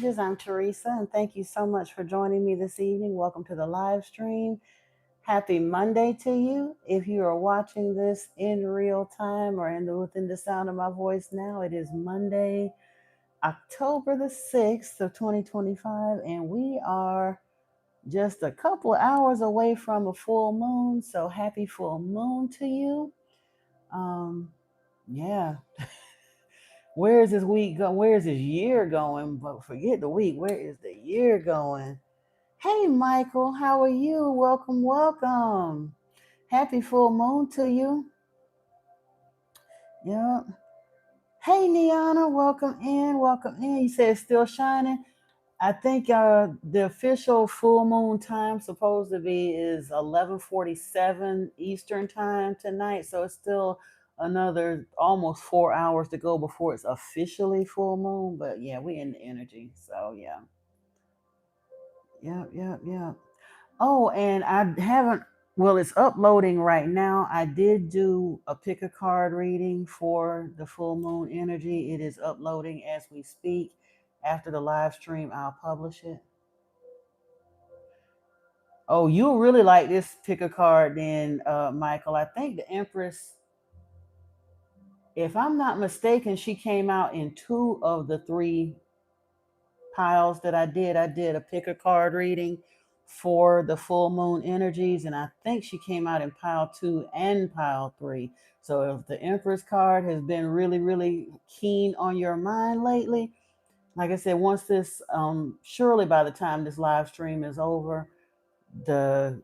I'm Teresa, and thank you so much for joining me this evening. Welcome to the live stream. Happy Monday to you. If you are watching this in real time or within the sound of my voice now, it is Monday, October the 6th of 2025, and we are just a couple hours away from a full moon. So happy full moon to you. Um, yeah, where is this week going? Where is this year going? But forget the week. Where is the year going? Hey, Michael, how are you? Welcome, welcome. Happy full moon to you. Yep. Hey, Niana, welcome in. Welcome in. You said it's still shining. I think the official full moon time supposed to be is 11:47 Eastern time tonight. So it's still another almost 4 hours to go before it's officially full moon. But yeah, we in the energy. So yeah. Yep, yep, yep. Oh, and I haven't, well, it's uploading right now. I did do a pick a card reading for the full moon energy. It is uploading as we speak. After the live stream, I'll publish it. Oh, you'll really like this pick a card then, Michael. I think the Empress, if I'm not mistaken, she came out in two of the three piles that I did. I did a pick a card reading for the full moon energies, and I think she came out in pile two and pile three. So if the Empress card has been really, really keen on your mind lately, like I said, once this, surely by the time this live stream is over, the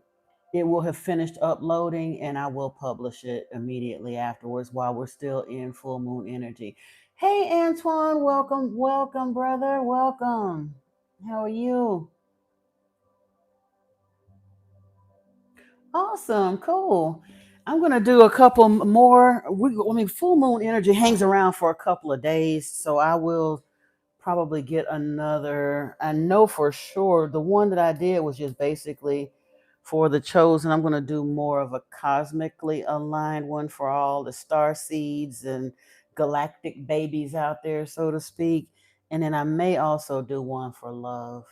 it will have finished uploading and I will publish it immediately afterwards while we're still in full moon energy. Hey Antoine, welcome, welcome, brother, welcome. How are you? Awesome, cool. I'm gonna do a couple more. I mean, full moon energy hangs around for a couple of days, so I will probably get another. I know for sure the one that I did was just basically for the chosen. I'm going to do more of a cosmically aligned one for all the star seeds and galactic babies out there, so to speak. And then I may also do one for love.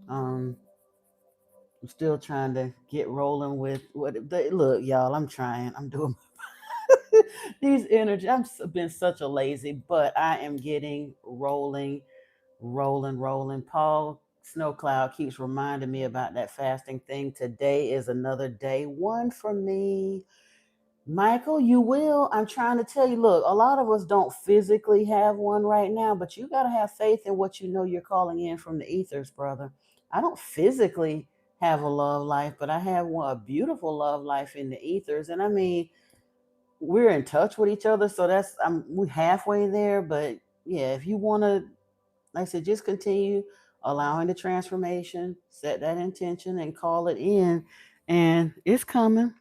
Um, I'm still trying to get rolling with look, y'all. I'm trying. I'm doing these energy. Been such a lazy, but I am getting rolling, rolling, rolling. Paul Snowcloud keeps reminding me about that fasting thing. Today is another day one for me. Michael, you will. I'm trying to tell you, look, a lot of us don't physically have one right now, but you got to have faith in what you know you're calling in from the ethers, brother. I don't physically have a love life, but I have one, a beautiful love life in the ethers. And I mean, we're in touch with each other, so that's we halfway there. But yeah, if you want to, like I said, just continue allowing the transformation, set that intention, and call it in, and it's coming.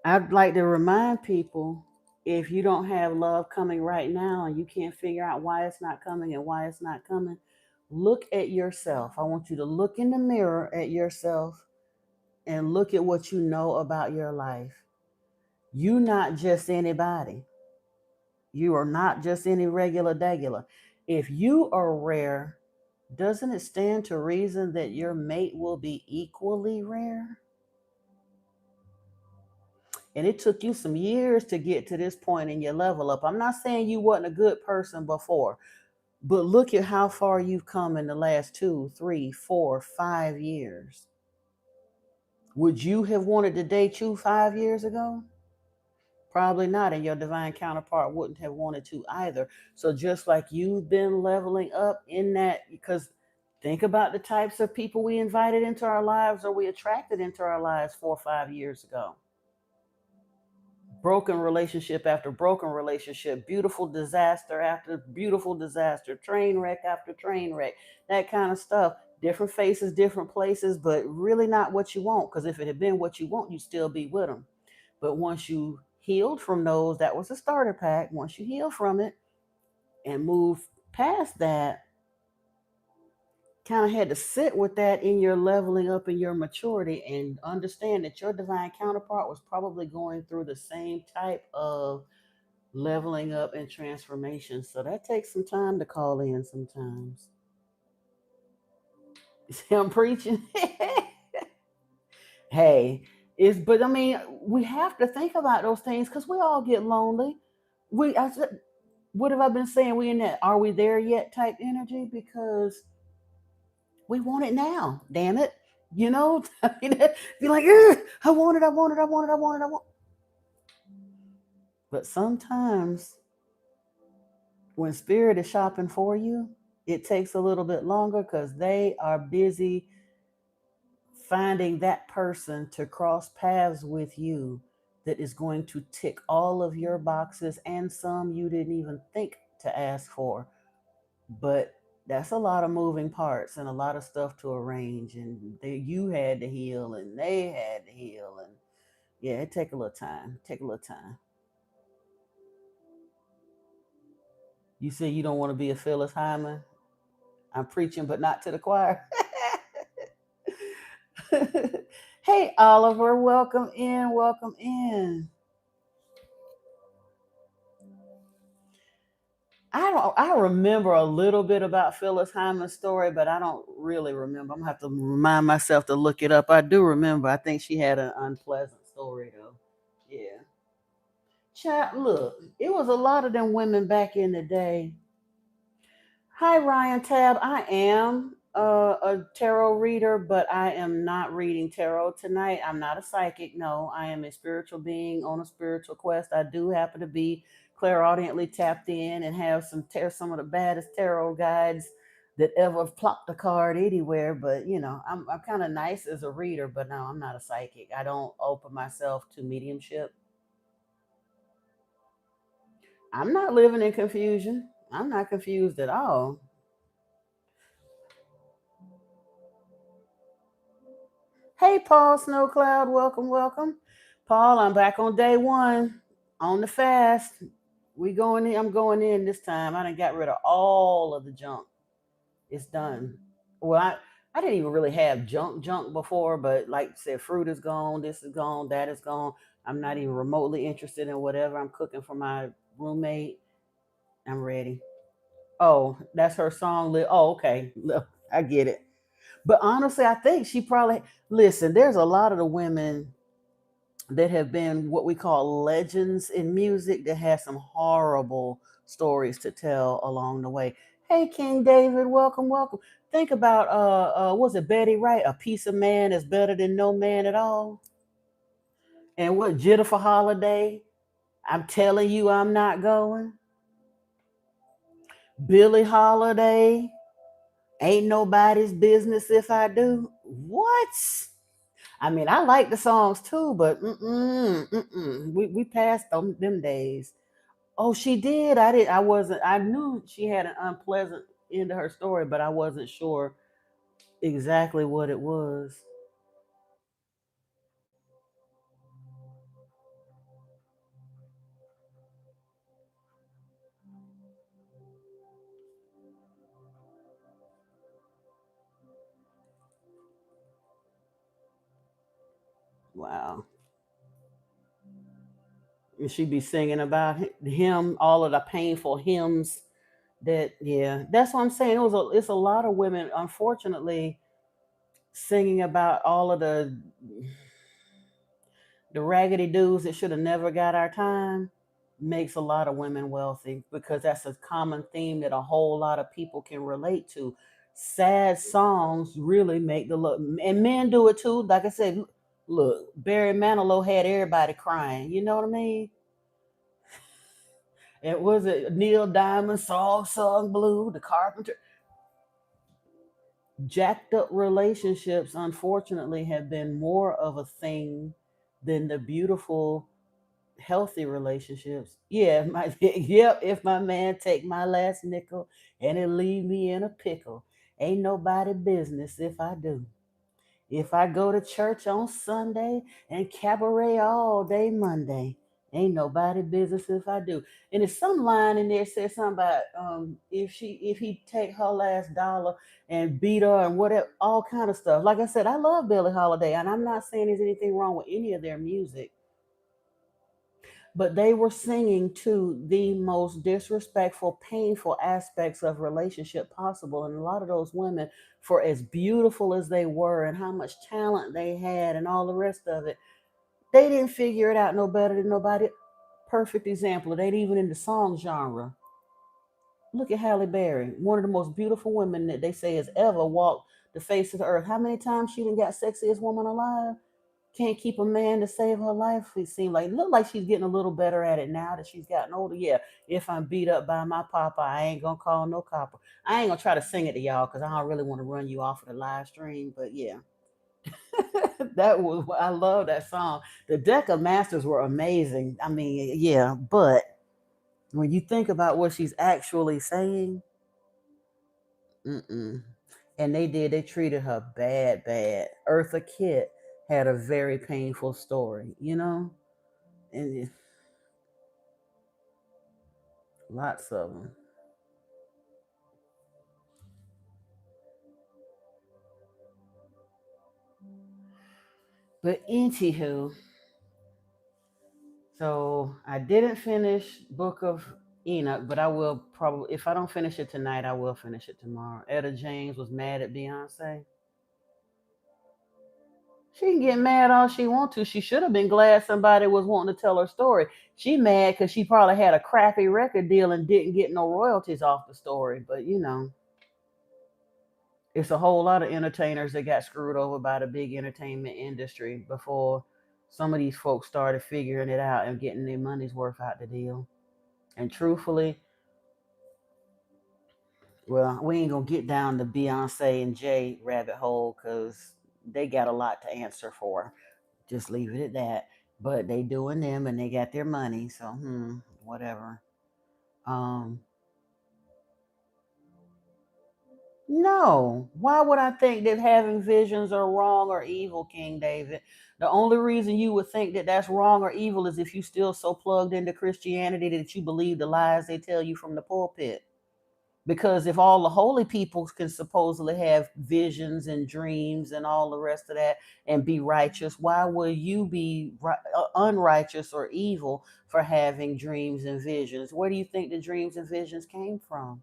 I'd like to remind people, if you don't have love coming right now and you can't figure out why it's not coming and why it's not coming, look at yourself. I want you to look in the mirror at yourself and look at what you know about your life. You not just anybody. You are not just any regular degular. If you are rare, doesn't it stand to reason that your mate will be equally rare? And it took you some years to get to this point in your level up. I'm not saying you wasn't a good person before, but look at how far you've come in the last 2, 3, 4, 5 years. Would you have wanted to date you 5 years ago? Probably not, and your divine counterpart wouldn't have wanted to either. So just like you've been leveling up in that, because think about the types of people we invited into our lives or we attracted into our lives 4 or 5 years ago. Broken relationship after broken relationship, beautiful disaster after beautiful disaster, train wreck after train wreck, that kind of stuff. Different faces, different places, but really not what you want. Because if it had been what you want, you'd still be with them. But once you healed from those, that was a starter pack. Once you heal from it and move past that, kind of had to sit with that in your leveling up in your maturity and understand that your divine counterpart was probably going through the same type of leveling up and transformation. So that takes some time to call in sometimes. See, I'm preaching. Hey, it's but I mean, we have to think about those things because we all get lonely. I said, what have I been saying? We in that are we there yet type energy because we want it now. Damn it, you know. I mean, be like, "Ugh, I want it, I want it, I want it, I want it, I want. But sometimes when spirit is shopping for you, it takes a little bit longer because they are busy finding that person to cross paths with you that is going to tick all of your boxes and some you didn't even think to ask for. But that's a lot of moving parts and a lot of stuff to arrange. And you had to heal and they had to heal. And yeah, it take a little time. Take a little time. You say you don't want to be a Phyllis Hyman. I'm preaching, but not to the choir. Hey, Oliver, welcome in. Welcome in. I remember a little bit about Phyllis Hyman's story, but I don't really remember. I'm gonna have to remind myself to look it up. I do remember. I think she had an unpleasant story though. Yeah. Chat, look, it was a lot of them women back in the day. Hi, Ryan Tab. I am a tarot reader, but I am not reading tarot tonight. I'm not a psychic. No, I am a spiritual being on a spiritual quest. I do happen to be clairaudiently tapped in and have some of the baddest tarot guides that ever plopped a card anywhere. But I'm kind of nice as a reader, but no, I'm not a psychic. I don't open myself to mediumship. I'm not living in confusion. I'm not confused at all. Hey, Paul Snowcloud, welcome, welcome. Paul, I'm back on day one on the fast. We going in. I'm going in this time. I done got rid of all of the junk. It's done. Well, I didn't even really have junk before, but like I said, fruit is gone. This is gone. That is gone. I'm not even remotely interested in whatever I'm cooking for my roommate. I'm ready. Oh, that's her song. Oh, okay. I get it. But honestly, I think she probably listen. There's a lot of the women that have been what we call legends in music that has some horrible stories to tell along the way. Hey, King David, welcome, welcome. Think about was it Betty Wright? A piece of man is better than no man at all. And what Jennifer Holiday? I'm telling you, I'm not going. Billie Holiday. Ain't nobody's business if I do. What? I mean, I like the songs too, but we passed them days. Oh, she did. I did. I wasn't. I knew she had an unpleasant end to her story, but I wasn't sure exactly what it was. Wow. And she'd be singing about him, all of the painful hymns. That yeah, that's what I'm saying. It's a lot of women, unfortunately, singing about all of the raggedy dudes that should have never got our time makes a lot of women wealthy because that's a common theme that a whole lot of people can relate to. Sad songs really make the look, and men do it too. Like I said, look, Barry Manilow had everybody crying. You know what I mean? It was it Neil Diamond, song blue, the Carpenter. Jacked up relationships, unfortunately, have been more of a thing than the beautiful healthy relationships. Yeah, my yep. If my man take my last nickel and it leave me in a pickle, ain't nobody business if I do. If I go to church on Sunday and cabaret all day Monday, ain't nobody business if I do. And there's some line in there says something about if he take her last dollar and beat her and whatever, all kind of stuff. Like I said, I love Billie Holiday, and I'm not saying there's anything wrong with any of their music. but they were singing to the most disrespectful, painful aspects of relationship possible. And a lot of those women, for as beautiful as they were and how much talent they had and all the rest of it, they didn't figure it out no better than nobody. Perfect example. It ain't even in the song genre. Look at Halle Berry, one of the most beautiful women that they say has ever walked the face of the earth. How many times she done got sexiest woman alive? Can't keep a man to save her life. It seems like look like she's getting a little better at it now that she's gotten older. Yeah, if I'm beat up by my papa, I ain't gonna call no copper. I ain't gonna try to sing it to y'all because I don't really want to run you off of the live stream. But yeah, that was I love that song. The Decca Masters were amazing. I mean, yeah, but when you think about what she's actually saying, mm-mm. And they treated her bad, bad. Eartha Kitt had a very painful story, and lots of them. But anywho, so I didn't finish Book of Enoch, but I will probably, if I don't finish it tonight, I will finish it tomorrow. Etta James was mad at Beyonce. She can get mad all she want to. She should have been glad somebody was wanting to tell her story. She mad because she probably had a crappy record deal and didn't get no royalties off the story. But it's a whole lot of entertainers that got screwed over by the big entertainment industry before some of these folks started figuring it out and getting their money's worth out the deal. And truthfully, well, we ain't gonna get down the Beyonce and Jay rabbit hole because they got a lot to answer for. Just leave it at that. But they doing them and they got their money, so whatever. Um, No. Why would I think that having visions are wrong or evil, King David? The only reason you would think that that's wrong or evil is if you still so plugged into Christianity that you believe the lies they tell you from the pulpit. Because if all the holy people can supposedly have visions and dreams and all the rest of that and be righteous, why would you be unrighteous or evil for having dreams and visions? Where do you think the dreams and visions came from?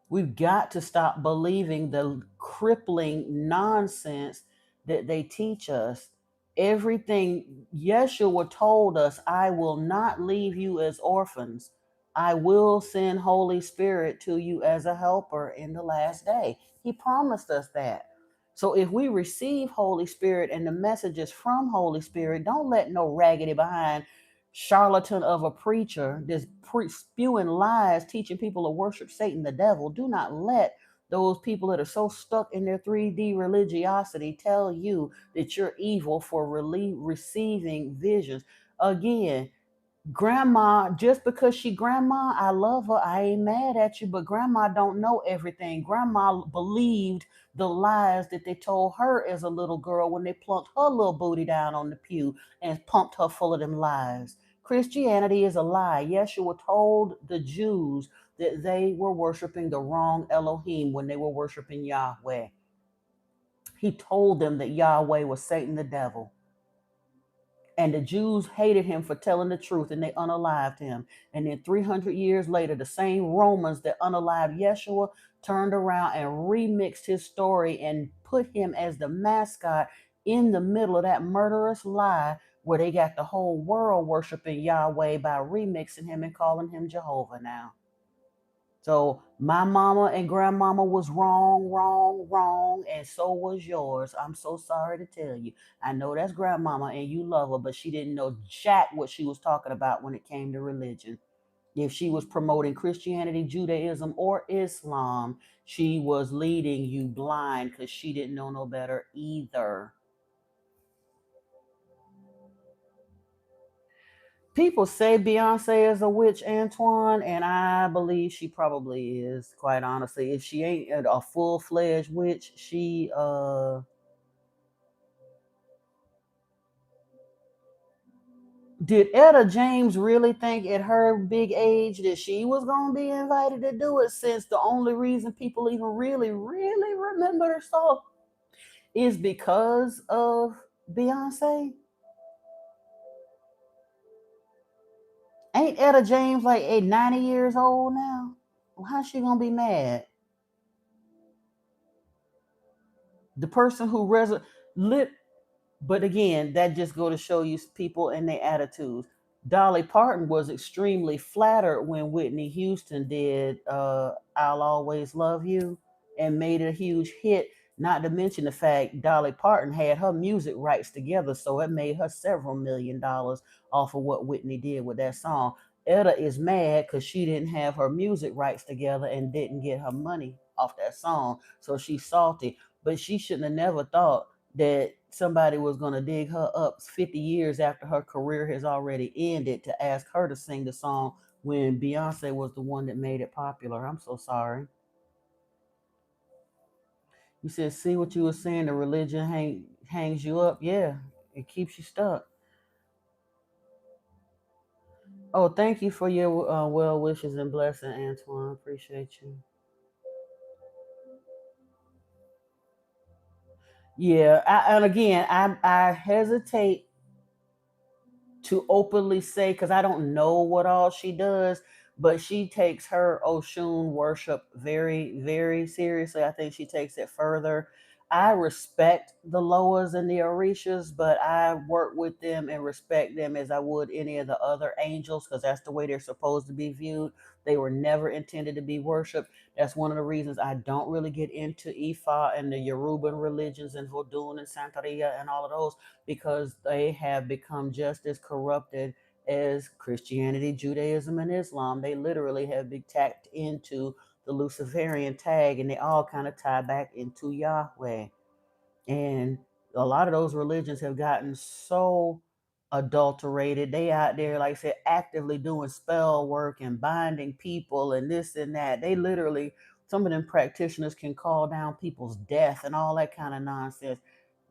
We've got to stop believing the crippling nonsense that they teach us. Everything Yeshua told us, I will not leave you as orphans. I will send Holy Spirit to you as a helper in the last day. He promised us that. So if we receive Holy Spirit and the messages from Holy Spirit, don't let no raggedy behind charlatan of a preacher that's spewing lies, teaching people to worship Satan, the devil. Do not let those people that are so stuck in their 3D religiosity tell you that you're evil for receiving visions. Again, grandma, just because she grandma, I love her, I ain't mad at you, but grandma don't know everything. Grandma believed the lies that they told her as a little girl when they plunked her little booty down on the pew and pumped her full of them lies. Christianity is a lie. Yeshua told the Jews that they were worshiping the wrong Elohim when they were worshiping Yahweh. He told them that Yahweh was Satan the devil. And the Jews hated him for telling the truth and they unalived him. And then 300 years later, the same Romans that unalived Yeshua turned around and remixed his story and put him as the mascot in the middle of that murderous lie where they got the whole world worshiping Yahweh by remixing him and calling him Jehovah now. So my mama and grandmama was wrong, wrong, wrong, and so was yours. I'm so sorry to tell you. I know that's grandmama and you love her, but she didn't know jack what she was talking about when it came to religion. If she was promoting Christianity, Judaism, or Islam, she was leading you blind because she didn't know no better either. People say Beyonce is a witch, Antoine, and I believe she probably is, quite honestly. If she ain't a full-fledged witch, she did Etta James really think at her big age that she was gonna be invited to do it, since the only reason people even really, really remember her song is because of Beyonce? Ain't Etta James like 90 years old now? Well, how's she gonna be mad? The person who lit, but again, that just go to show you people and their attitudes. Dolly Parton was extremely flattered when Whitney Houston did "I'll Always Love You" and made it a huge hit. Not to mention the fact Dolly Parton had her music rights together, so it made her several $1 million off of what Whitney did with that song. Etta is mad because she didn't have her music rights together and didn't get her money off that song, so she's salty. But she shouldn't have never thought that somebody was going to dig her up 50 years after her career has already ended to ask her to sing the song when Beyonce was the one that made it popular. I'm so sorry. You said, see what you were saying, the religion hangs you up. Yeah, it keeps you stuck. Oh, thank you for your well wishes and blessing, Antoine. Appreciate you. Yeah, and again, I hesitate to openly say because I don't know what all she does, but she takes her Oshun worship very, very seriously. I think she takes it further. I respect the Loas and the Orishas, but I work with them and respect them as I would any of the other angels because that's the way they're supposed to be viewed. They were never intended to be worshiped. That's one of the reasons I don't really get into Ifa and the Yoruban religions and Vodun and Santeria and all of those because they have become just as corrupted as Christianity, Judaism, and Islam. They literally have been tacked into the Luciferian tag and they all kind of tie back into Yahweh. And a lot of those religions have gotten so adulterated. They out there, like I said, actively doing spell work and binding people and this and that. They literally, some of them practitioners can call down people's death and all that kind of nonsense.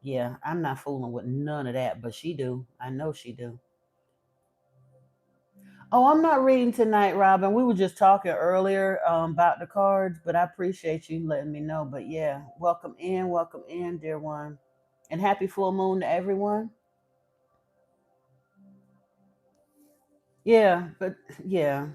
Yeah, I'm not fooling with none of that, but she do. I know she do. Oh, I'm not reading tonight, Robin. We were just talking earlier about the cards, but I appreciate you letting me know. But yeah, welcome in, dear one, and happy full moon to everyone. Yeah, but yeah,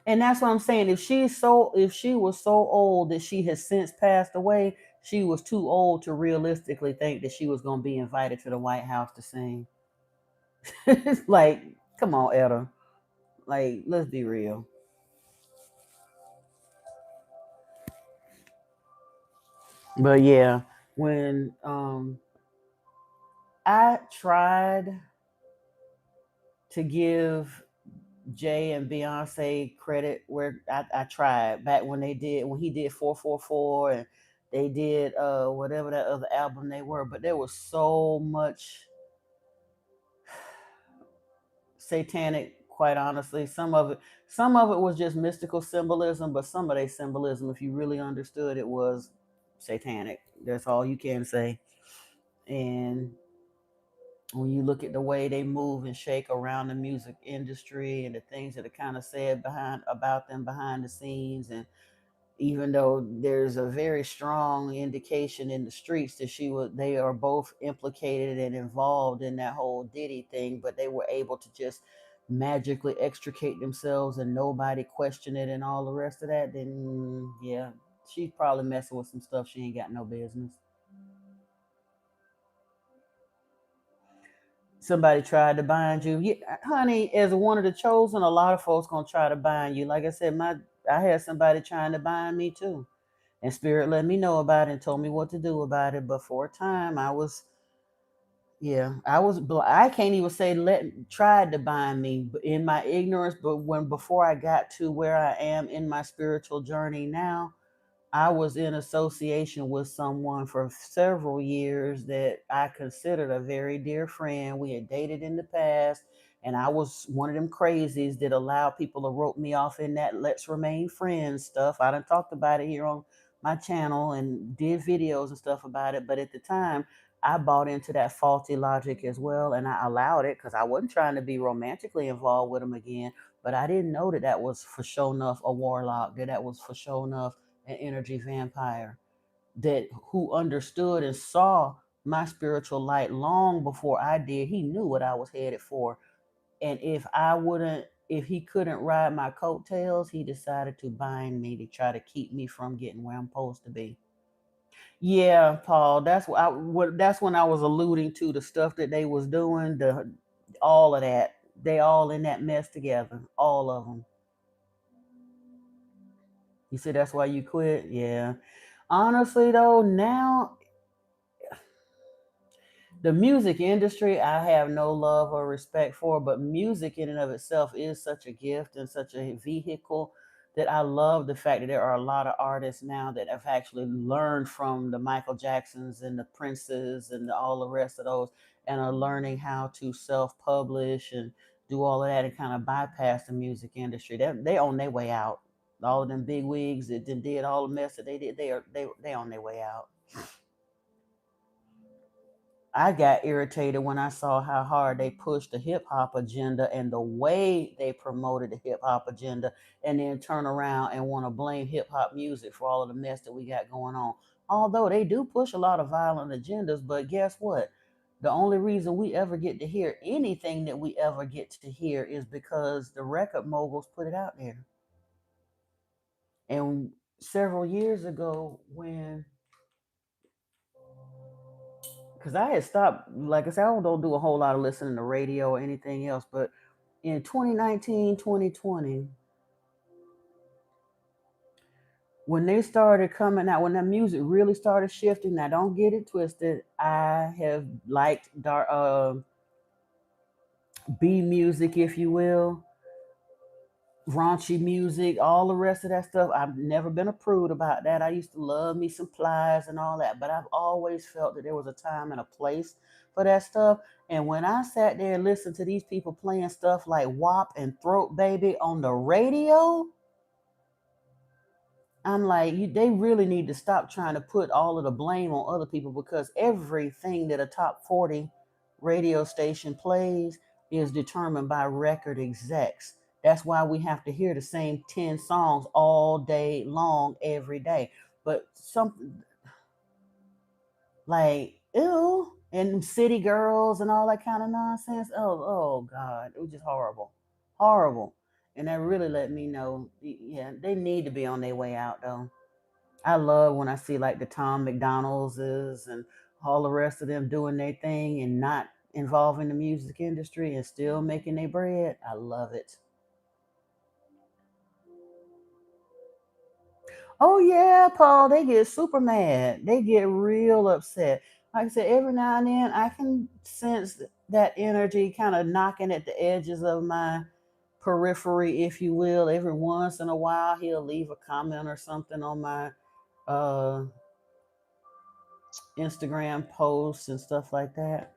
and that's what I'm saying. If she was so old that she has since passed away, she was too old to realistically think that she was going to be invited to the White House to sing. It's like, come on, Etta. Like, let's be real. But yeah, when I tried to give Jay and Beyonce credit where I tried back when he did 444 and they did whatever that other album they were, but there was so much satanic, quite honestly. Some of it was just mystical symbolism, but some of their symbolism, if you really understood it, was satanic. That's all you can say. And when you look at the way they move and shake around the music industry and the things that are kind of said behind about them behind the scenes, and even though there's a very strong indication in the streets that they are both implicated and involved in that whole Diddy thing, but they were able to just magically extricate themselves and nobody questioned it and all the rest of that, then yeah, she's probably messing with some stuff she ain't got no business. Somebody tried to bind you. Yeah, honey, as one of the chosen, a lot of folks gonna try to bind you. Like I said, I had somebody trying to bind me too. And Spirit let me know about it and told me what to do about it. But for a time I was, yeah, I can't even say tried to bind me in my ignorance, but when before I got to where I am in my spiritual journey now, I was in association with someone for several years that I considered a very dear friend. We had dated in the past, and I was one of them crazies that allowed people to rope me off in that let's remain friends stuff. I done talked about it here on my channel and did videos and stuff about it. But at the time, I bought into that faulty logic as well, and I allowed it because I wasn't trying to be romantically involved with him again. But I didn't know that that was for sure enough a warlock, that was for sure enough an energy vampire that who understood and saw my spiritual light long before I did. He knew what I was headed for. And if I wouldn't if he couldn't ride my coattails, he decided to bind me to try to keep me from getting where I'm supposed to be. Yeah, Paul, that's when I was alluding to the stuff that they was doing, the all of that. They all in that mess together, all of them. You see, that's why you quit. Yeah. Honestly, though, now the music industry I have no love or respect for, but music in and of itself is such a gift and such a vehicle that I love the fact that there are a lot of artists now that have actually learned from the Michael Jacksons and the Princes and all the rest of those, and are learning how to self-publish and do all of that and kind of bypass the music industry. They on their way out. All of them big wigs that did all the mess that they did, they on their way out. I got irritated when I saw how hard they pushed the hip hop agenda and the way they promoted the hip hop agenda, and then turn around and want to blame hip hop music for all of the mess that we got going on. Although they do push a lot of violent agendas, but guess what? The only reason we ever get to hear anything that we ever get to hear is because the record moguls put it out there. And several years ago, when because I had stopped, like I said, I don't do a whole lot of listening to radio or anything else. But in 2019, 2020, when they started coming out, when that music really started shifting, now don't get it twisted. I have liked B music, if you will, raunchy music, all the rest of that stuff. I've never been a prude about that. I used to love me some Plies and all that, but I've always felt that there was a time and a place for that stuff. And when I sat there and listened to these people playing stuff like WAP and Throat Baby on the radio, I'm like, they really need to stop trying to put all of the blame on other people, because everything that a top 40 radio station plays is determined by record execs. That's why we have to hear the same 10 songs all day long, every day. But something like, ew, and City Girls and all that kind of nonsense. Oh God, it was just horrible. Horrible. And that really let me know, yeah, they need to be on their way out, though. I love when I see like the Tom McDonald's and all the rest of them doing their thing and not involving the music industry and still making their bread. I love it. Oh yeah, Paul, they get super mad. They get real upset. Like I said, every now and then I can sense that energy kind of knocking at the edges of my periphery, if you will. Every once in a while, he'll leave a comment or something on my uh, Instagram posts and stuff like that.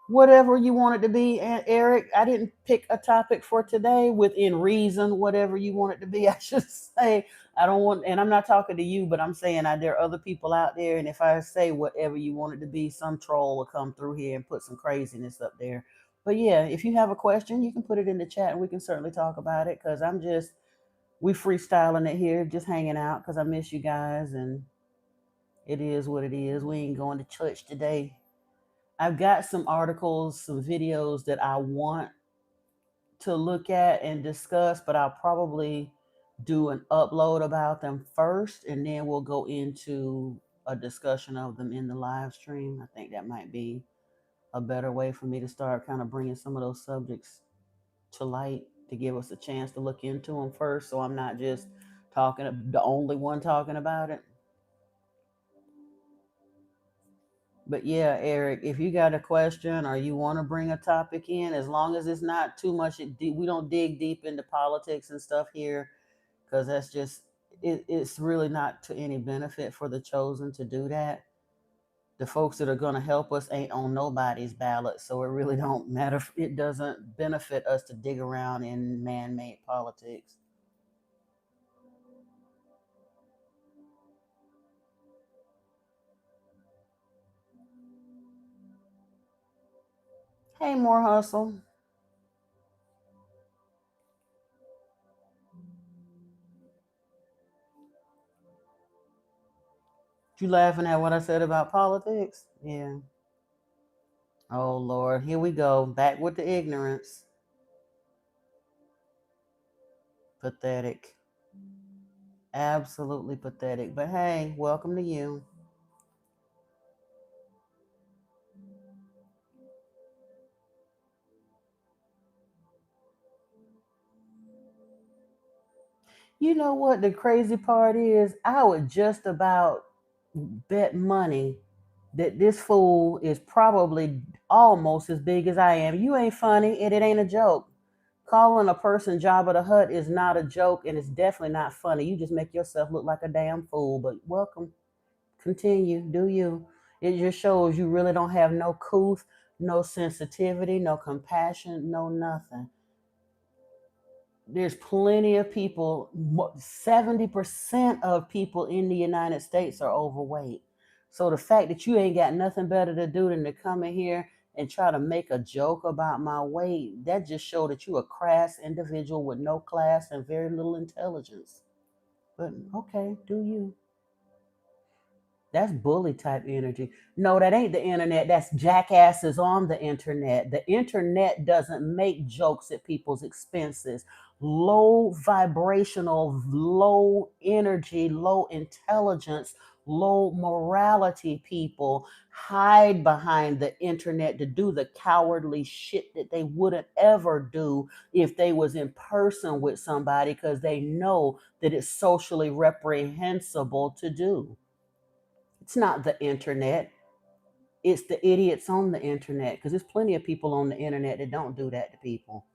Whatever you want it to be, Eric. I didn't pick a topic for today. Within reason, whatever you want it to be, I should say. I don't want, and I'm not talking to you, but I'm saying there are other people out there, and if I say whatever you want it to be, some troll will come through here and put some craziness up there. But yeah, if you have a question, you can put it in the chat, and we can certainly talk about it. Because we freestyling it here, just hanging out. Because I miss you guys, and it is what it is. We ain't going to church today. I've got some articles, some videos that I want to look at and discuss, but I'll probably do an upload about them first, and then we'll go into a discussion of them in the live stream. I think that might be a better way for me to start kind of bringing some of those subjects to light, to give us a chance to look into them first, so I'm not just talking the only one talking about it. But yeah, Eric, if you got a question or you want to bring a topic in, as long as it's not too much, we don't dig deep into politics and stuff here, because that's just, it's really not to any benefit for the chosen to do that. The folks that are going to help us ain't on nobody's ballot, so it really don't matter. It doesn't benefit us to dig around in man-made politics. Hey, more hustle. You laughing at what I said about politics? Yeah. Oh Lord, here we go, back with the ignorance. Pathetic. Absolutely pathetic. But hey, welcome to you. You know what the crazy part is? I would just about bet money that this fool is probably almost as big as I am. You ain't funny, and it ain't a joke. Calling a person Jabba the Hutt is not a joke, and it's definitely not funny. You just make yourself look like a damn fool. But welcome, continue, do you? It just shows you really don't have no couth, no sensitivity, no compassion, no nothing. There's plenty of people, 70% of people in the United States are overweight. So the fact that you ain't got nothing better to do than to come in here and try to make a joke about my weight, that just show that you a crass individual with no class and very little intelligence. But okay, do you? That's bully type energy. No, that ain't the internet. That's jackasses on the internet. The internet doesn't make jokes at people's expenses. Low vibrational, low energy, low intelligence, low morality people hide behind the internet to do the cowardly shit that they wouldn't ever do if they was in person with somebody because they know that it's socially reprehensible to do. It's not the internet. It's the idiots on the internet because there's plenty of people on the internet that don't do that to people.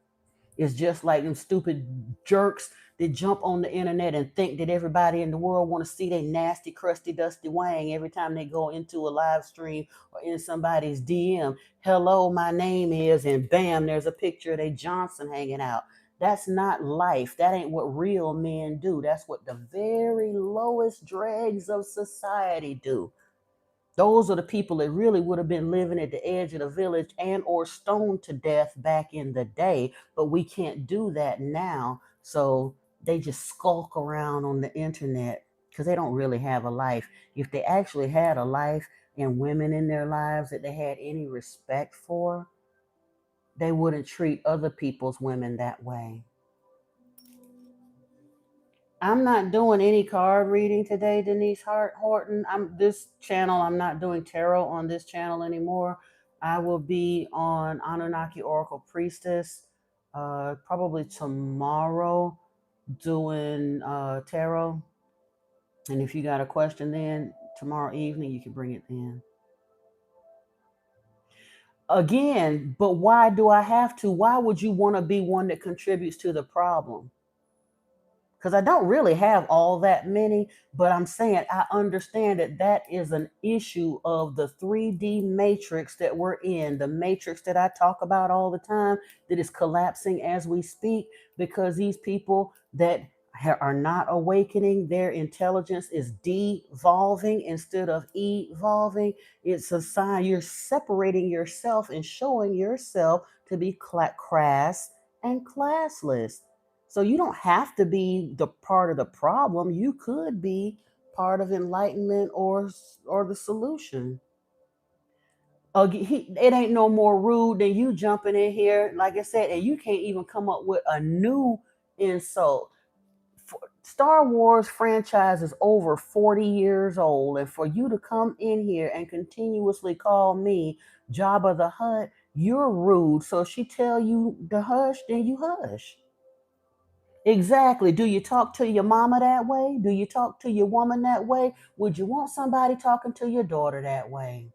It's just like them stupid jerks that jump on the internet and think that everybody in the world want to see their nasty, crusty, dusty wang every time they go into a live stream or in somebody's DM. Hello, my name is, and bam, there's a picture of a Johnson hanging out. That's not life. That ain't what real men do. That's what the very lowest dregs of society do. Those are the people that really would have been living at the edge of the village and or stoned to death back in the day, but we can't do that now. So they just skulk around on the internet because they don't really have a life. If they actually had a life and women in their lives that they had any respect for, they wouldn't treat other people's women that way. I'm not doing any card reading today, Denise Horton. I'm this channel. I'm not doing tarot on this channel anymore. I will be on Anunnaki Oracle Priestess probably tomorrow doing tarot. And if you got a question then tomorrow evening, you can bring it then. Again, but why do I have to? Why would you want to be one that contributes to the problem? Because I don't really have all that many, but I'm saying I understand that that is an issue of the 3D matrix that we're in, the matrix that I talk about all the time, that is collapsing as we speak, because these people that are not awakening, their intelligence is devolving instead of evolving. It's a sign you're separating yourself and showing yourself to be crass and classless. So you don't have to be the part of the problem. You could be part of enlightenment or the solution. It ain't no more rude than you jumping in here, like I said, and you can't even come up with a new insult. Star Wars franchise is over 40 years old, and for you to come in here and continuously call me Jabba the Hutt, you're rude. So if she tell you to hush, then you hush. Exactly. Do you talk to your mama that way? Do you talk to your woman that way? Would you want somebody talking to your daughter that way?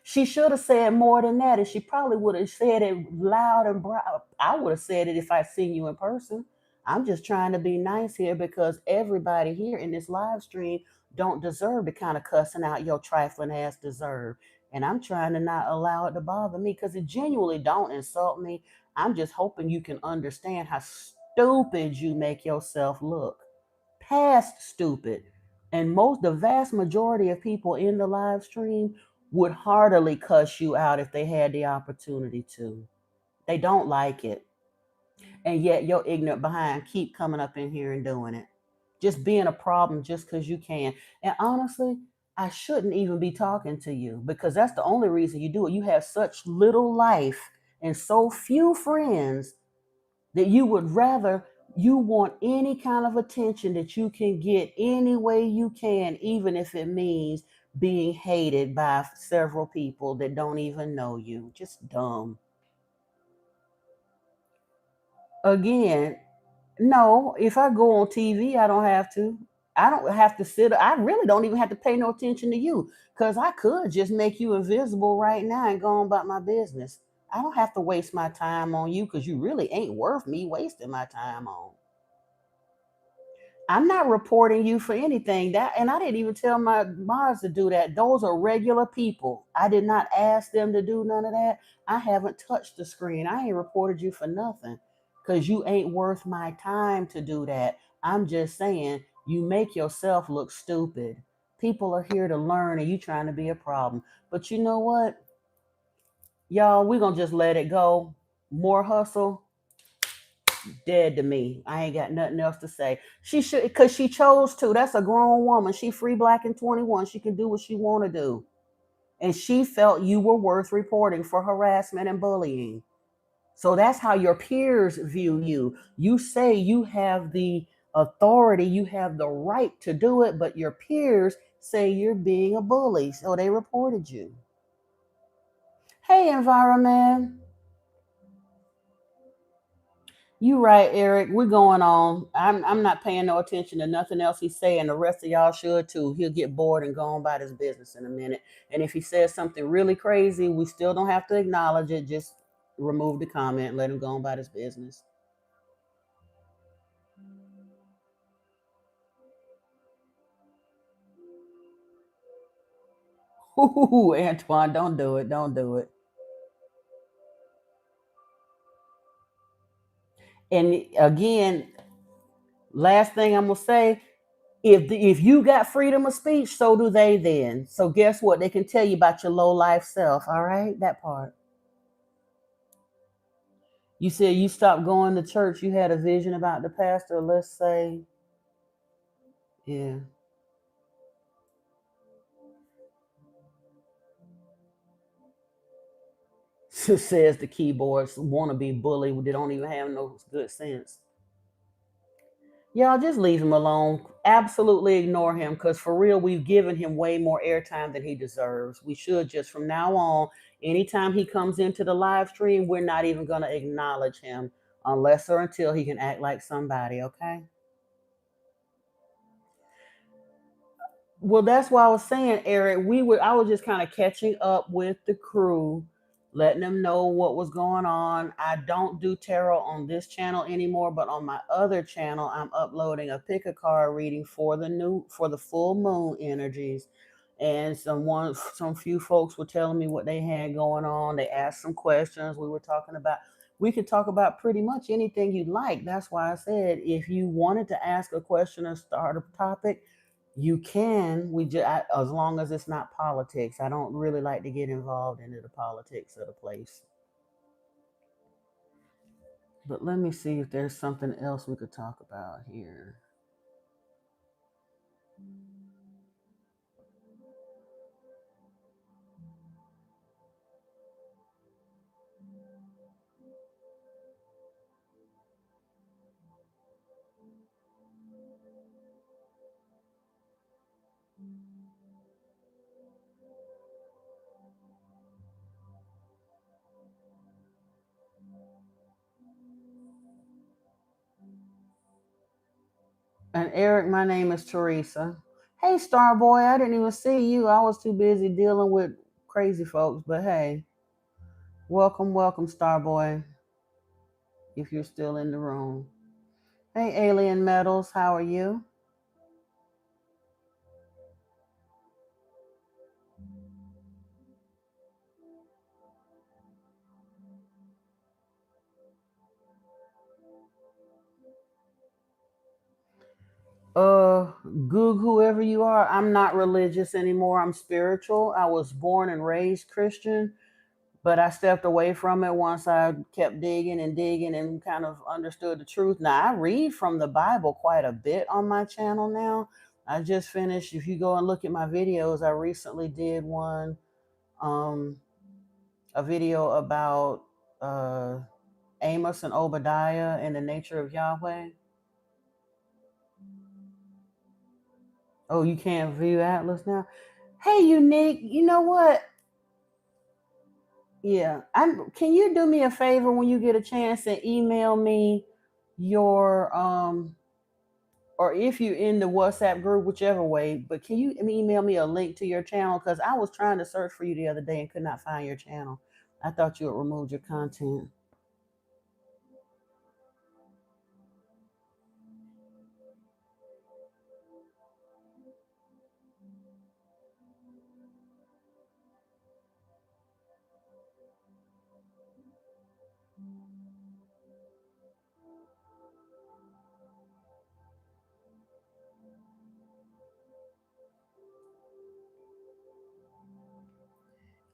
She should have said more than that, and she probably would have said it loud and proud. I would have said it if I seen you in person. I'm just trying to be nice here because everybody here in this live stream don't deserve the kind of cussing out your trifling ass deserve. And I'm trying to not allow it to bother me because it genuinely don't insult me. I'm just hoping you can understand how stupid you make yourself look. Past stupid. And the vast majority of people in the live stream would heartily cuss you out if they had the opportunity to. They don't like it. And yet your ignorant behind keep coming up in here and doing it. Just being a problem just because you can. And honestly, I shouldn't even be talking to you because that's the only reason you do it. You have such little life and so few friends that you would rather You want any kind of attention that you can get any way you can, even if it means being hated by several people that don't even know you. Just dumb. Again, no, if I go on TV, I don't have to. I don't have to sit. I really don't even have to pay no attention to you because I could just make you invisible right now and go on about my business. I don't have to waste my time on you because you really ain't worth me wasting my time on. I'm not reporting you for anything. That, and I didn't even tell my mods to do that. Those are regular people. I did not ask them to do none of that. I haven't touched the screen. I ain't reported you for nothing because you ain't worth my time to do that. I'm just saying you make yourself look stupid. People are here to learn and you trying to be a problem. But you know what? Y'all, we're gonna just let it go. More hustle, dead to me. I ain't got nothing else to say. She should, because she chose to. That's a grown woman. She free, black, and 21. She can do what she want to do. And she felt you were worth reporting for harassment and bullying. So that's how your peers view you. You say you have the authority, you have the right to do it, but your peers say you're being a bully. So they reported you. Hey, environment. You right, Eric. We're going on. I'm not paying no attention to nothing else he's saying. The rest of y'all should too. He'll get bored and go on about his business in a minute. And if he says something really crazy, we still don't have to acknowledge it. Just remove the comment and let him go on about his business. Ooh, Antoine, don't do it. Don't do it. And again, last thing I'm gonna say, if you got freedom of speech, so do they then. So guess what? They can tell you about your low life self. All right, that part. You said you stopped going to church. You had a vision about the pastor. Let's say, yeah. Says the keyboards want to be bullied. They don't even have no good sense. Y'all just leave him alone. Absolutely ignore him because for real, we've given him way more airtime than he deserves. We should just from now on, anytime he comes into the live stream, we're not even going to acknowledge him unless or until he can act like somebody, okay? Well, that's why I was saying, Eric. I was just kind of catching up with the crew, letting them know what was going on. I don't do tarot on this channel anymore, but on my other channel, I'm uploading a pick a card reading for the full moon energies. And some few folks were telling me what they had going on. They asked some questions. We could talk about pretty much anything you'd like. That's why I said if you wanted to ask a question or start a topic, you can. As long as it's not politics. I don't really like to get involved into the politics of the place. But let me see if there's something else we could talk about here. And Eric, my name is Teresa. Hey, Starboy, I didn't even see you. I was too busy dealing with crazy folks. But hey, welcome, welcome, Starboy, if you're still in the room. Hey, Alien Metals, how are you? Goog, whoever you are, I'm not religious anymore. I'm spiritual. I was born and raised Christian, but I stepped away from it once I kept digging and digging and kind of understood the truth. Now, I read from the Bible quite a bit on my channel now. I just finished, if you go and look at my videos, I recently did um, a video about uh, Amos and Obadiah and the nature of Yahweh. Oh, you can't view Atlas now? Hey, Unique, you know what? Yeah, can you do me a favor when you get a chance and email me your or if you're in the WhatsApp group, whichever way, but can you email me a link to your channel? Because I was trying to search for you the other day and could not find your channel. I thought you had removed your content.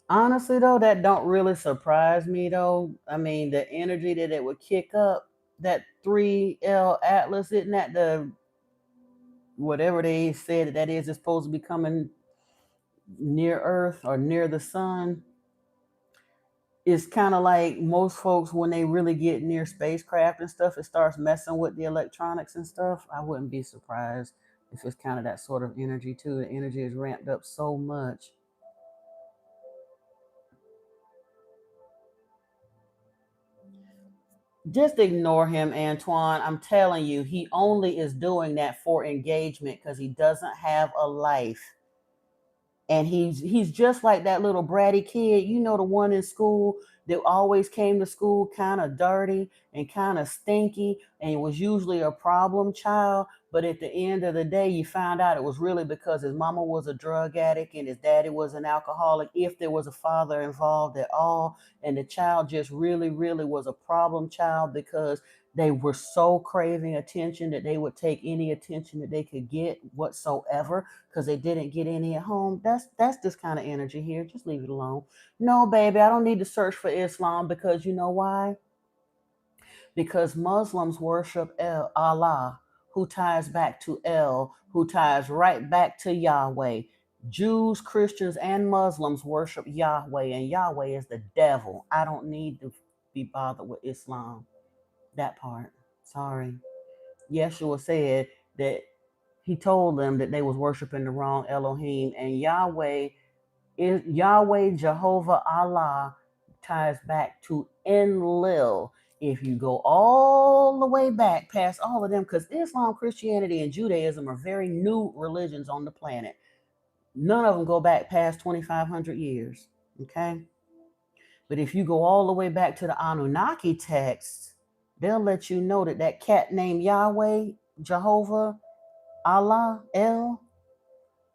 Honestly though, that don't really surprise me though. I mean, the energy that it would kick up, that 3L Atlas, isn't that the whatever they said that is supposed to be coming near Earth or near the sun? It's kind of like most folks when they really get near spacecraft and stuff, it starts messing with the electronics and stuff. I wouldn't be surprised if it's kind of that sort of energy too. The energy is ramped up so much. Just ignore him, Antoine. I'm telling you, he only is doing that for engagement because he doesn't have a life. And he's just like that little bratty kid, you know, the one in school that always came to school kind of dirty and kind of stinky and was usually a problem child, but at the end of the day you found out it was really because his mama was a drug addict and his daddy was an alcoholic, if there was a father involved at all, and the child just really really was a problem child because they were so craving attention that they would take any attention that they could get whatsoever because they didn't get any at home. That's this kind of energy here. Just leave it alone. No, baby, I don't need to search for Islam because you know why? Because Muslims worship Allah, who ties back to El, who ties right back to Yahweh. Jews, Christians, and Muslims worship Yahweh, and Yahweh is the devil. I don't need to be bothered with Islam. That part. Sorry. Yeshua said that he told them that they was worshiping the wrong Elohim, and Yahweh Jehovah Allah ties back to Enlil. If you go all the way back past all of them, because Islam, Christianity, and Judaism are very new religions on the planet. None of them go back past 2,500 years. Okay. But if you go all the way back to the Anunnaki texts, they'll let you know that that cat named Yahweh, Jehovah, Allah, El,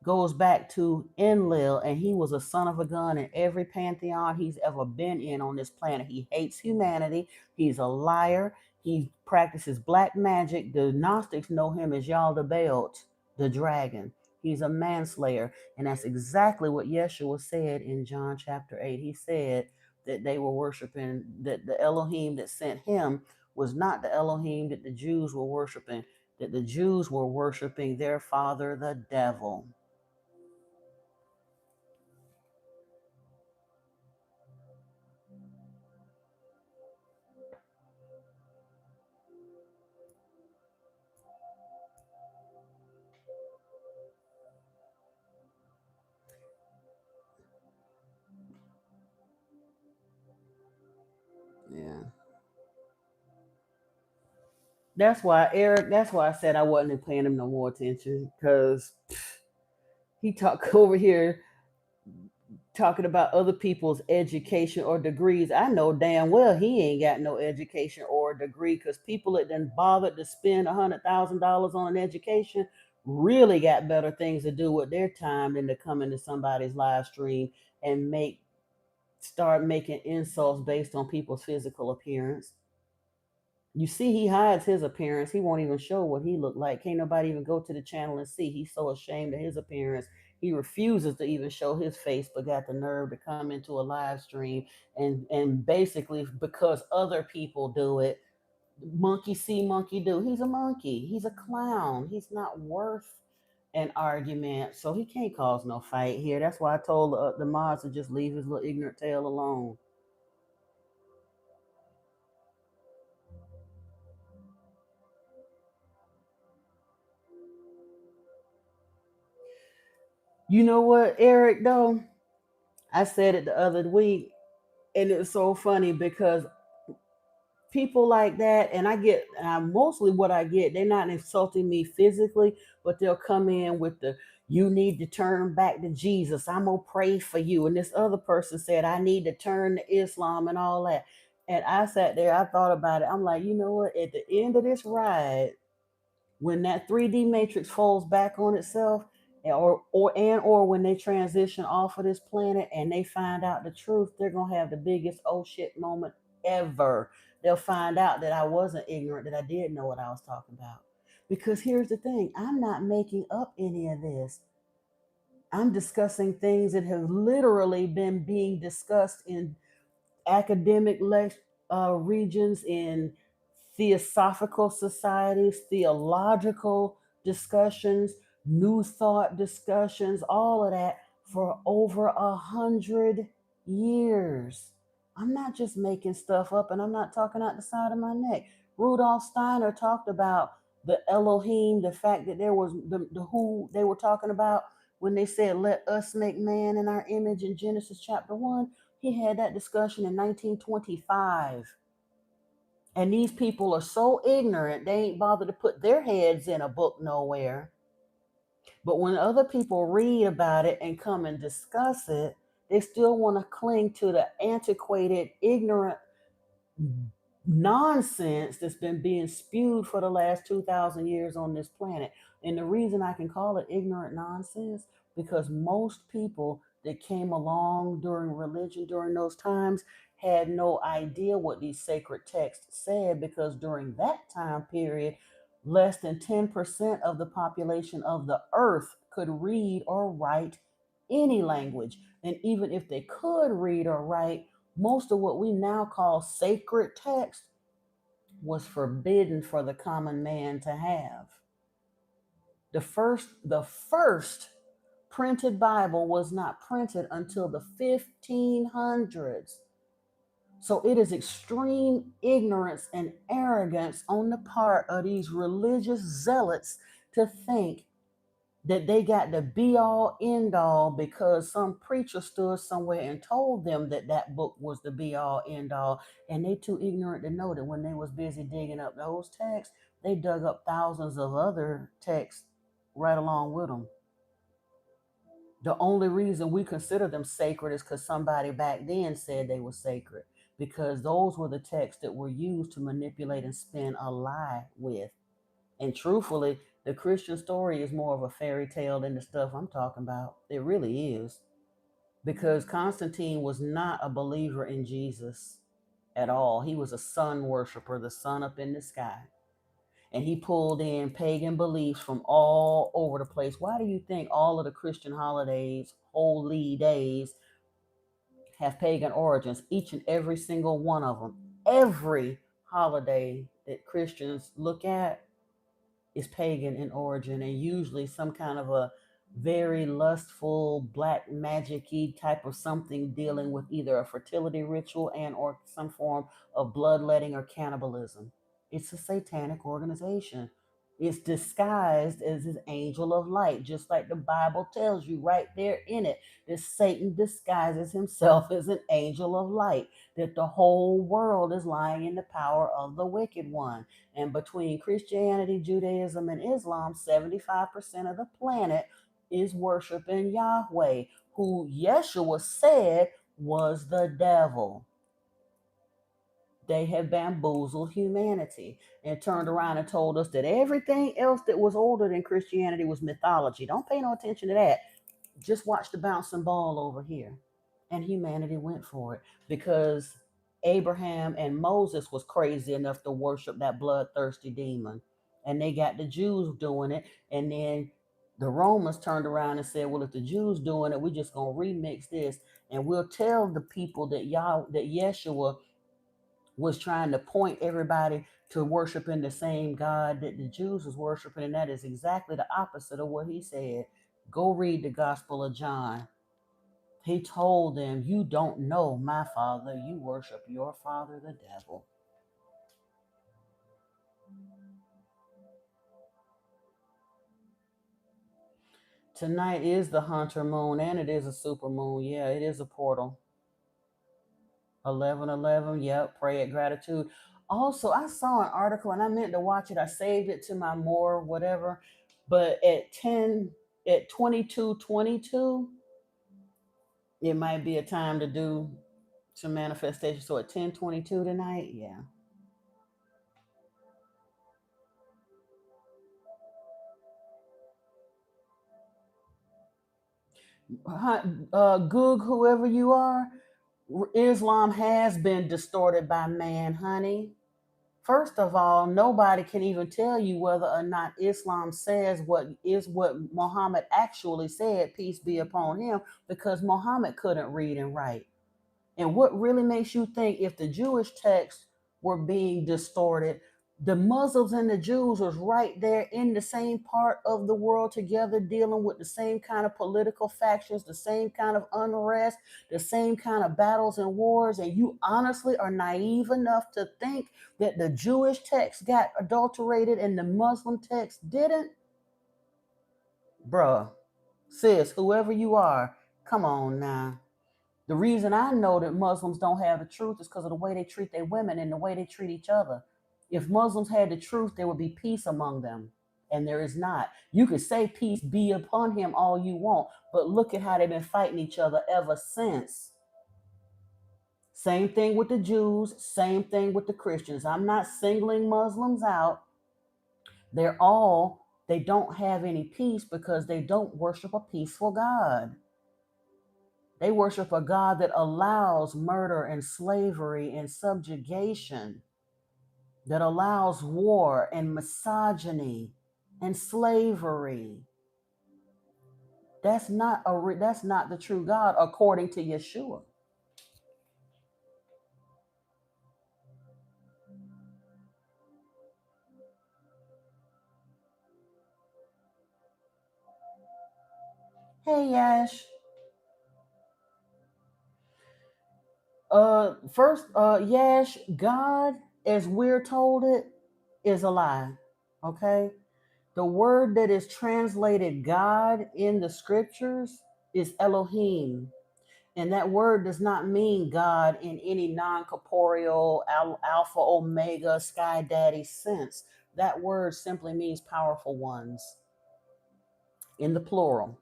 goes back to Enlil, and he was a son of a gun in every pantheon he's ever been in on this planet. He hates humanity. He's a liar. He practices black magic. The Gnostics know him as Yaldabaoth, the dragon. He's a manslayer. And that's exactly what Yeshua said in John chapter 8. He said that they were worshiping, that the Elohim that sent him was not the Elohim that the Jews were worshiping, that the Jews were worshiping their father, the devil. Yeah. That's why Eric. That's why I said I wasn't paying him no more attention because he talk over here talking about other people's education or degrees. I know damn well he ain't got no education or degree because people that then bothered to spend $100,000 on an education really got better things to do with their time than to come into somebody's live stream and start making insults based on people's physical appearance. You see, he hides his appearance. He won't even show what he looked like. Can't nobody even go to the channel and see. He's so ashamed of his appearance. He refuses to even show his face, but got the nerve to come into a live stream and basically because other people do it, monkey see, monkey do. He's a monkey. He's a clown. He's not worth an argument, so he can't cause no fight here. That's why I told the mods to just leave his little ignorant tail alone. You know what, Eric, though? I said it the other week, and it's so funny because people like that, and I get mostly what I get, they're not insulting me physically, but they'll come in with the you need to turn back to Jesus. I'm gonna pray for you. And this other person said, I need to turn to Islam and all that. And I sat there, I thought about it. I'm like, you know what? At the end of this ride, when that 3D matrix folds back on itself, or when they transition off of this planet and they find out the truth, they're gonna have the biggest oh shit moment ever. They'll find out that I wasn't ignorant, that I did know what I was talking about. Because here's the thing, I'm not making up any of this. I'm discussing things that have literally been being discussed in academic regions, in theosophical societies, theological discussions, new thought discussions, all of that for over 100 years. I'm not just making stuff up, and I'm not talking out the side of my neck. Rudolf Steiner talked about the Elohim, the fact that there was the who they were talking about when they said, let us make man in our image in Genesis chapter 1. He had that discussion in 1925. And these people are so ignorant, they ain't bothered to put their heads in a book nowhere. But when other people read about it and come and discuss it, they still want to cling to the antiquated, ignorant nonsense that's been being spewed for the last 2,000 years on this planet. And the reason I can call it ignorant nonsense, because most people that came along during religion during those times had no idea what these sacred texts said, because during that time period, less than 10% of the population of the earth could read or write any language. And even if they could read or write, most of what we now call sacred text was forbidden for the common man to have. The first printed Bible was not printed until the 1500s. So it is extreme ignorance and arrogance on the part of these religious zealots to think that they got the be all end all because some preacher stood somewhere and told them that that book was the be all end all, and they too ignorant to know that when they was busy digging up those texts, they dug up thousands of other texts right along with them. The only reason we consider them sacred is because somebody back then said they were sacred, because those were the texts that were used to manipulate and spin a lie with. And truthfully, the Christian story is more of a fairy tale than the stuff I'm talking about. It really is. Because Constantine was not a believer in Jesus at all. He was a sun worshiper, the sun up in the sky. And he pulled in pagan beliefs from all over the place. Why do you think all of the Christian holidays, holy days, have pagan origins? Each and every single one of them. Every holiday that Christians look at is pagan in origin, and usually some kind of a very lustful black magic-y type of something dealing with either a fertility ritual and or some form of bloodletting or cannibalism. It's a satanic organization. It's disguised as an angel of light, just like the Bible tells you right there in it, that Satan disguises himself as an angel of light, that the whole world is lying in the power of the wicked one. And between Christianity, Judaism, and Islam, 75% of the planet is worshiping Yahweh, who Yeshua said was the devil. They have bamboozled humanity and turned around and told us that everything else that was older than Christianity was mythology. Don't pay no attention to that. Just watch the bouncing ball over here. And humanity went for it because Abraham and Moses was crazy enough to worship that bloodthirsty demon. And they got the Jews doing it. And then the Romans turned around and said, well, if the Jews doing it, we're just going to remix this. And we'll tell the people that Yeshua was trying to point everybody to worshiping the same God that the Jews was worshiping. And that is exactly the opposite of what he said. Go read the Gospel of John. He told them, you don't know my Father, you worship your father, the devil. Tonight is the Hunter moon and it is a super moon. Yeah, it is a portal. 11:11. Yep. Pray at gratitude. Also, I saw an article and I meant to watch it. I saved it to my more whatever. But at 22:22, it might be a time to do some manifestation. So at 10:22 tonight, yeah. Goog, whoever you are, Islam has been distorted by man, honey. First of all, nobody can even tell you whether or not Islam says what Muhammad actually said, peace be upon him, because Muhammad couldn't read and write. And what really makes you think if the Jewish texts were being distorted, the Muslims and the Jews was right there in the same part of the world together, dealing with the same kind of political factions, the same kind of unrest, the same kind of battles and wars, and you honestly are naive enough to think that the Jewish text got adulterated and the Muslim text didn't? Bruh, sis, whoever you are, come on now. The reason I know that Muslims don't have the truth is because of the way they treat their women and the way they treat each other. If Muslims had the truth, there would be peace among them. And there is not. You could say peace be upon him all you want, but look at how they've been fighting each other ever since. Same thing with the Jews, same thing with the Christians. I'm not singling Muslims out. They don't have any peace because they don't worship a peaceful God. They worship a God that allows murder and slavery and subjugation, that allows war and misogyny and slavery. That's not the true God according to Yeshua. Hey Yash. First, Yash, God, as we're told it, is a lie. Okay? The word that is translated God in the scriptures is Elohim. And that word does not mean God in any non corporeal, alpha, omega, sky daddy sense. That word simply means powerful ones in the plural.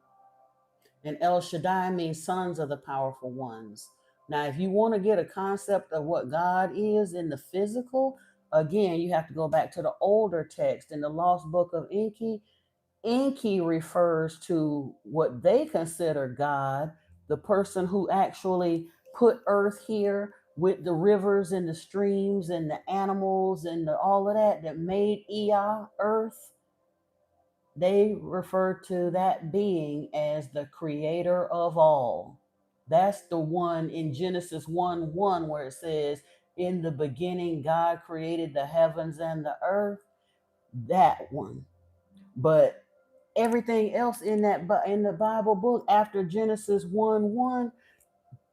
And El Shaddai means sons of the powerful ones. Now, if you want to get a concept of what God is in the physical, again, you have to go back to the older text in the Lost Book of Enki. Enki refers to what they consider God, the person who actually put earth here with the rivers and the streams and the animals and all of that made Ea, earth. They refer to that being as the creator of all. That's the one in Genesis 1:1 where it says, in the beginning, God created the heavens and the earth. That one. But everything else in the Bible book after Genesis 1:1,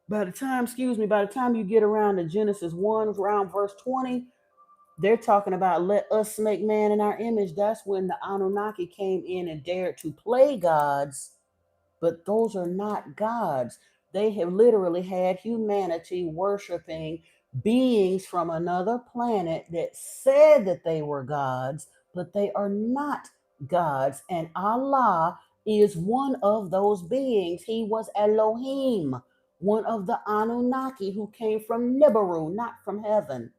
by the time you get around to Genesis 1, around verse 20, they're talking about let us make man in our image. That's when the Anunnaki came in and dared to play gods, but those are not gods. They have literally had humanity worshiping beings from another planet that said that they were gods, but they are not gods. And Allah is one of those beings. He was Elohim, one of the Anunnaki who came from Nibiru, not from heaven.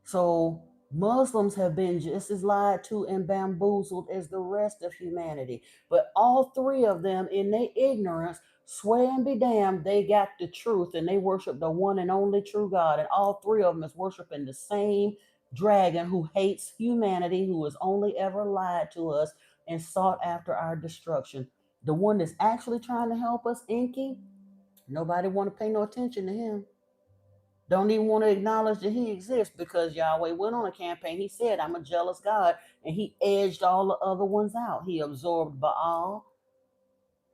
So Muslims have been just as lied to and bamboozled as the rest of humanity. But all three of them, in their ignorance, swear and be damned, they got the truth and they worship the one and only true God. And all three of them is worshiping the same dragon who hates humanity, who has only ever lied to us and sought after our destruction. The one that's actually trying to help us, Enki, nobody want to pay no attention to him. Don't even want to acknowledge that he exists because Yahweh went on a campaign. He said, I'm a jealous God. And he edged all the other ones out. He absorbed Baal.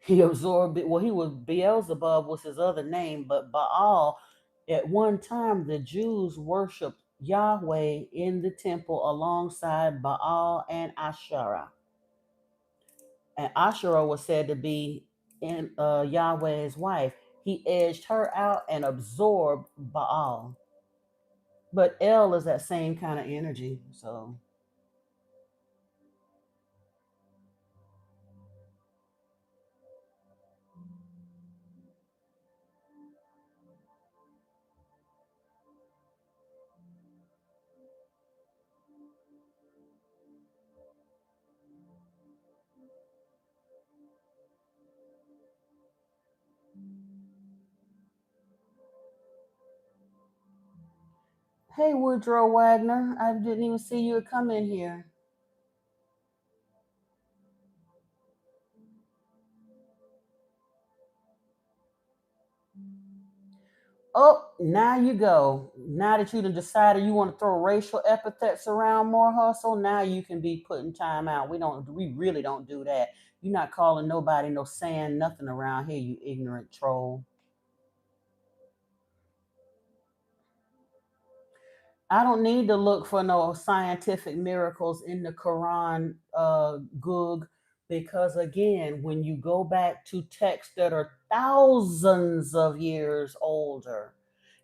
He absorbed it. Well, he was Beelzebub was his other name, but Baal, at one time, the Jews worshiped Yahweh in the temple alongside Baal and Asherah. And Asherah was said to be in Yahweh's wife. He edged her out and absorbed Baal. But El is that same kind of energy. So, hey, Woodrow Wagner, I didn't even see you come in here. Oh, now you go. Now that you done decided you want to throw racial epithets around more hustle, now you can be putting time out. We really don't do that. You're not calling nobody no saying nothing around here, you ignorant troll. I don't need to look for no scientific miracles in the Quran, Goog, because again, when you go back to texts that are thousands of years older,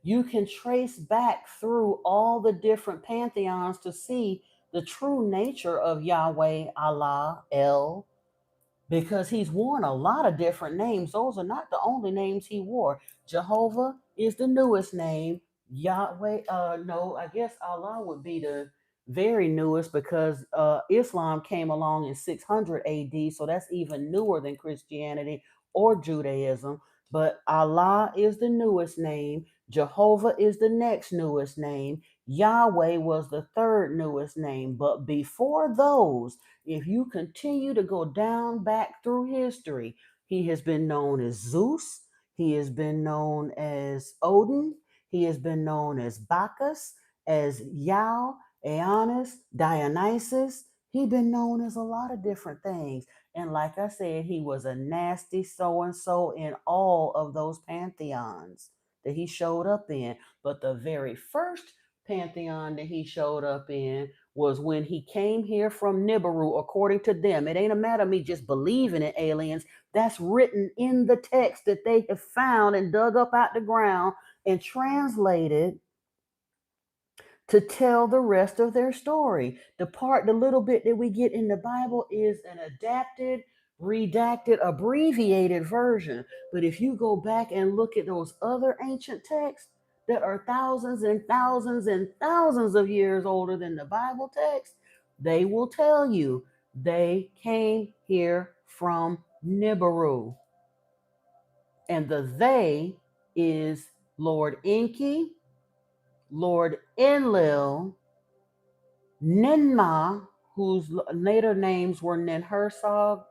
you can trace back through all the different pantheons to see the true nature of Yahweh, Allah, El, because he's worn a lot of different names. Those are not the only names he wore. Jehovah is the newest name. Yahweh, no, I guess Allah would be the very newest because Islam came along in 600 AD, so that's even newer than Christianity or Judaism. But Allah is the newest name. Jehovah is the next newest name. Yahweh was the third newest name. But before those, if you continue to go down back through history, he has been known as Zeus, he has been known as Odin, he has been known as Bacchus, as Yao, Aeonus, Dionysus. He's been known as a lot of different things. And like I said, he was a nasty so and so in all of those pantheons that he showed up in. But the very first pantheon that he showed up in was when he came here from Nibiru, according to them. It ain't a matter of me just believing in aliens. That's written in the text that they have found and dug up out the ground and translated to tell the rest of their story. The little bit that we get in the Bible is an adapted, redacted, abbreviated version. But if you go back and look at those other ancient texts that are thousands and thousands and thousands of years older than the Bible text, they will tell you they came here from Nibiru. And the they is Lord Enki, Lord Enlil, Ninmah, whose later names were Ninhursag,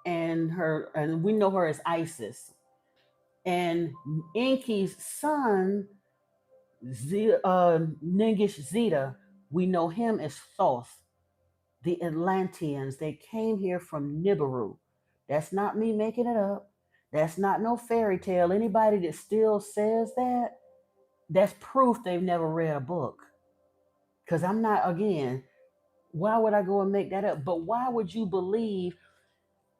and we know her as Isis, and Enki's son Ningish Zeta, we know him as Thoth. The Atlanteans, they came here from Nibiru. That's not me making it up. That's not no fairy tale. Anybody that still says that, that's proof they've never read a book. Because I'm not, again, why would I go and make that up? But why would you believe?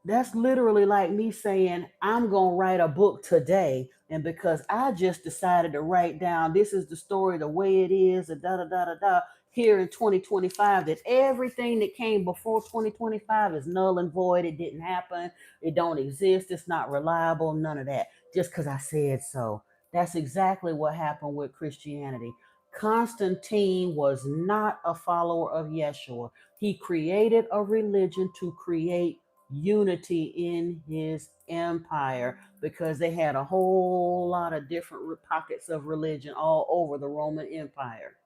That's literally like me saying, I'm going to write a book today. And because I just decided to write down, this is the story the way it is, and da da da da da, here in 2025, that everything that came before 2025 is null and void. It didn't happen. It don't exist. It's not reliable. None of that. Just because I said so. That's exactly what happened with Christianity. Constantine was not a follower of Yeshua. He created a religion to create unity in his empire because they had a whole lot of different pockets of religion all over the Roman Empire.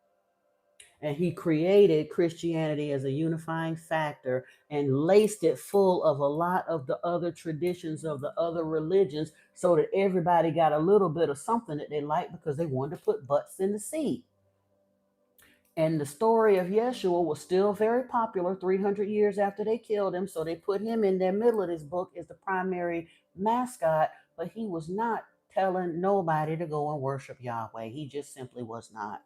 And he created Christianity as a unifying factor and laced it full of a lot of the other traditions of the other religions so that everybody got a little bit of something that they liked because they wanted to put butts in the seat. And the story of Yeshua was still very popular 300 years after they killed him. So they put him in the middle of this book as the primary mascot, but he was not telling nobody to go and worship Yahweh. He just simply was not.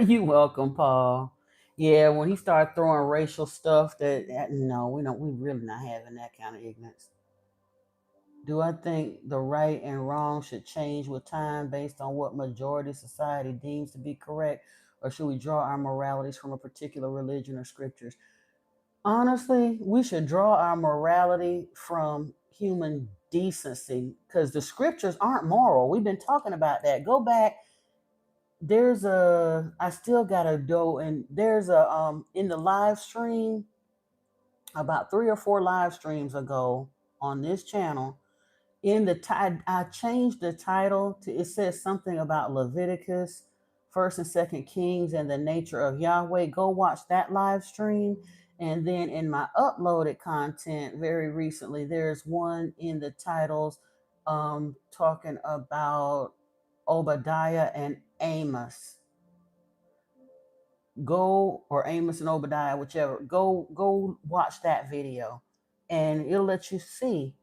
You welcome, Paul. Yeah, when he started throwing racial stuff, no, we really not having that kind of ignorance. Do I think the right and wrong should change with time based on what majority society deems to be correct, or should we draw our moralities from a particular religion or scriptures? Honestly, we should draw our morality from human decency because the scriptures aren't moral. We've been talking about that. Go back. I still gotta go, and there's a in the live stream about 3 or 4 live streams ago on this channel. I changed the title to, it says something about Leviticus, First and Second Kings, and the nature of Yahweh. Go watch that live stream. And then in my uploaded content very recently, there's one in the titles talking about Obadiah and Amos. Go, or Amos and Obadiah, whichever. Go watch that video, and it'll let you see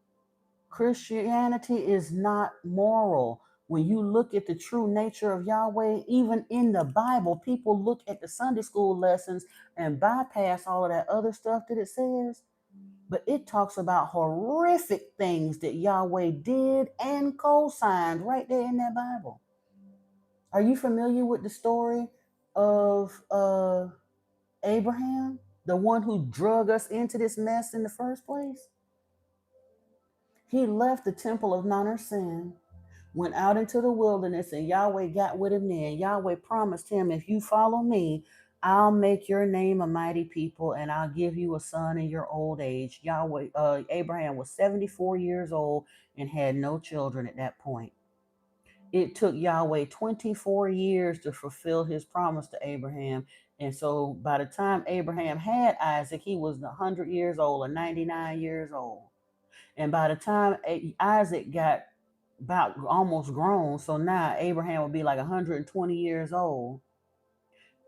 Christianity is not moral. When you look at the true nature of Yahweh, even in the Bible, people look at the Sunday school lessons and bypass all of that other stuff that it says. But it talks about horrific things that Yahweh did and co-signed right there in that Bible. Are you familiar with the story of Abraham, the one who drug us into this mess in the first place? He left the temple of Mount Sin, went out into the wilderness, and Yahweh got with him then. Yahweh promised him, if you follow me, I'll make your name a mighty people, and I'll give you a son in your old age. Abraham was 74 years old and had no children at that point. It took Yahweh 24 years to fulfill his promise to Abraham. And so by the time Abraham had Isaac, he was 100 years old or 99 years old. And by the time Isaac got about almost grown, so now Abraham would be like 120 years old.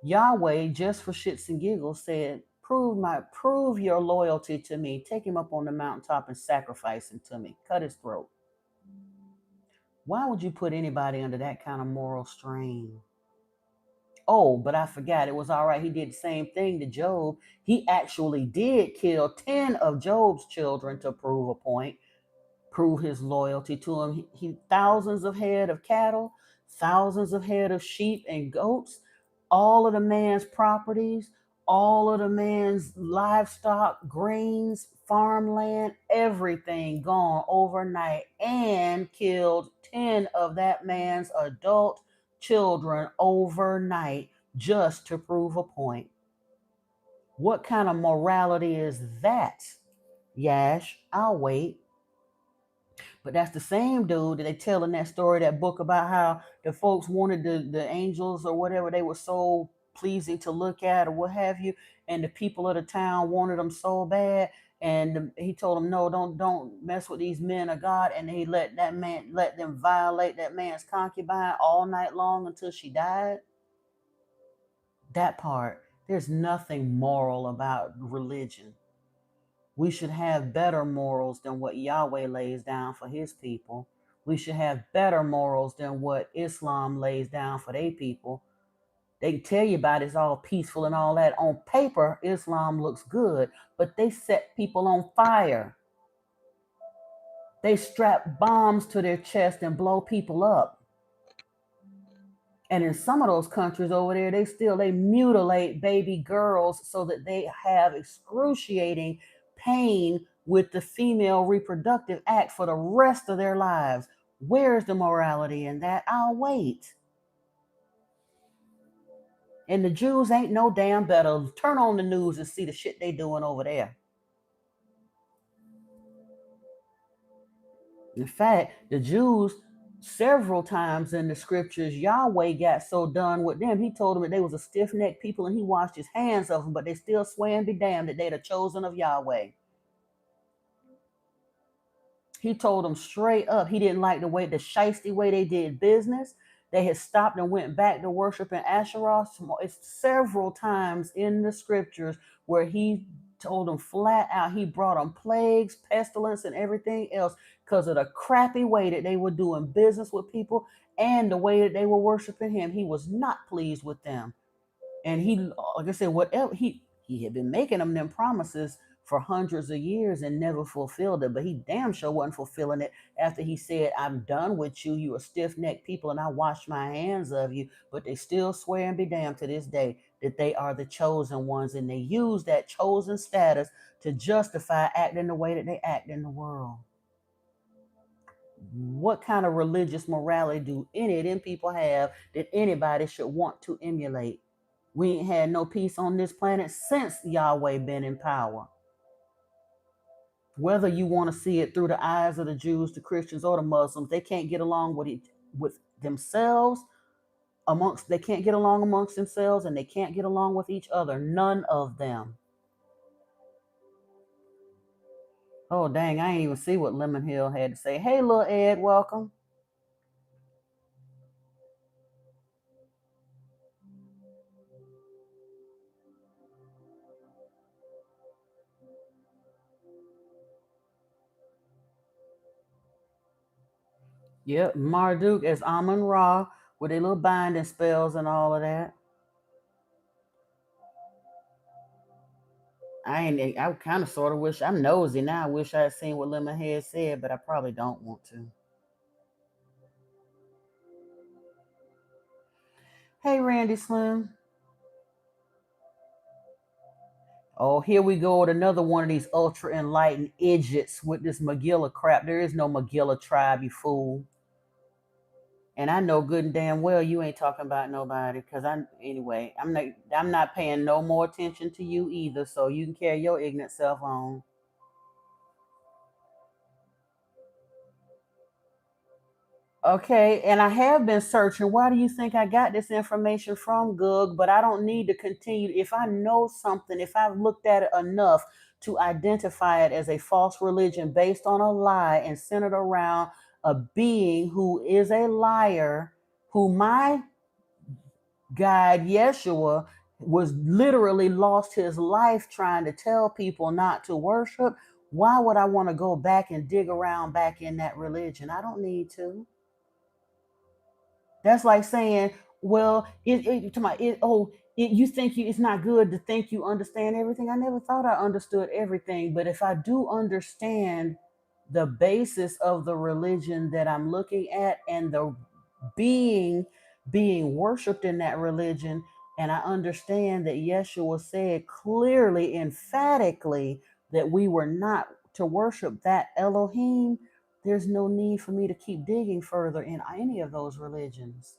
Yahweh, just for shits and giggles, said, prove your loyalty to me. Take him up on the mountaintop and sacrifice him to me. Cut his throat. Why would you put anybody under that kind of moral strain? Oh, but I forgot. It was all right. He did the same thing to Job. He actually did kill 10 of Job's children to prove a point, prove his loyalty to him. He thousands of head of cattle, thousands of head of sheep and goats, all of the man's properties, all of the man's livestock, grains, farmland, everything gone overnight, and killed 10 of that man's adult children overnight just to prove a point. What kind of morality is that? Yash, I'll wait. But that's the same dude that they tell in that story, that book, about how the folks wanted the angels or whatever, they were so pleasing to look at or what have you, and the people of the town wanted them so bad, and he told them, no, don't mess with these men of God, and he let them violate that man's concubine all night long until she died. That part. There's nothing moral about religion. We should have better morals than what Yahweh lays down for his people. We should have better morals than what Islam lays down for their people. They can tell you about it's all peaceful and all that. On paper, Islam looks good, but they set people on fire. They strap bombs to their chest and blow people up. And in some of those countries over there, they mutilate baby girls so that they have excruciating pain with the female reproductive act for the rest of their lives. Where's the morality in that? I'll wait. And the Jews ain't no damn better. Turn on the news and see the shit they doing over there. In fact, the Jews, several times in the scriptures, Yahweh got so done with them, he told them that they was a stiff-necked people, and he washed his hands of them, but they still swear and be damned that they the chosen of Yahweh. He told them straight up he didn't like the shiesty way they did business. They had stopped and went back to worshiping Asherah. It's several times in the scriptures where he told them flat out he brought them plagues, pestilence, and everything else because of the crappy way that they were doing business with people. and the way that they were worshiping him. He was not pleased with them. And he, like I said, whatever he had been making them promises for hundreds of years and never fulfilled it. But he damn sure wasn't fulfilling it after he said, "I'm done with you. You are stiff-necked people, and I wash my hands of you." But they still swear and be damned to this day that they are the chosen ones, and they use that chosen status to justify acting the way that they act in the world. What kind of religious morality do any of them people have that anybody should want to emulate? We ain't had no peace on this planet since Yahweh been in power. Whether you want to see it through the eyes of the Jews, the Christians, or the Muslims, they can't get along with themselves. They can't get along amongst themselves, and they can't get along with each other. None of them. Oh dang, I ain't even see what Lemon Hill had to say. Hey, little Ed, welcome. Yep, Marduk as Amon Ra with their little binding spells and all of that. I kind of sort of wish, I'm nosy now. I wish I had seen what Lemonhead said, but I probably don't want to. Hey, Randy Slim. Oh, here we go with another one of these ultra enlightened idiots with this Megillah crap. There is no Megillah tribe, you fool. And I know good and damn well you ain't talking about nobody, because I'm not paying no more attention to you either. So you can carry your ignorant self on. Okay, and I have been searching. Why do you think I got this information from, Goog? But I don't need to continue. If I know something, if I've looked at it enough to identify it as a false religion based on a lie and centered around a being who is a liar, who my guide, Yeshua, was literally lost his life trying to tell people not to worship, why would I want to go back and dig around back in that religion? I don't need to. That's like saying, well, you think it's not good to think you understand everything. I never thought I understood everything, but if I do understand the basis of the religion that I'm looking at and the being being worshipped in that religion, and I understand that Yeshua said clearly, emphatically, that we were not to worship that Elohim, there's no need for me to keep digging further in any of those religions.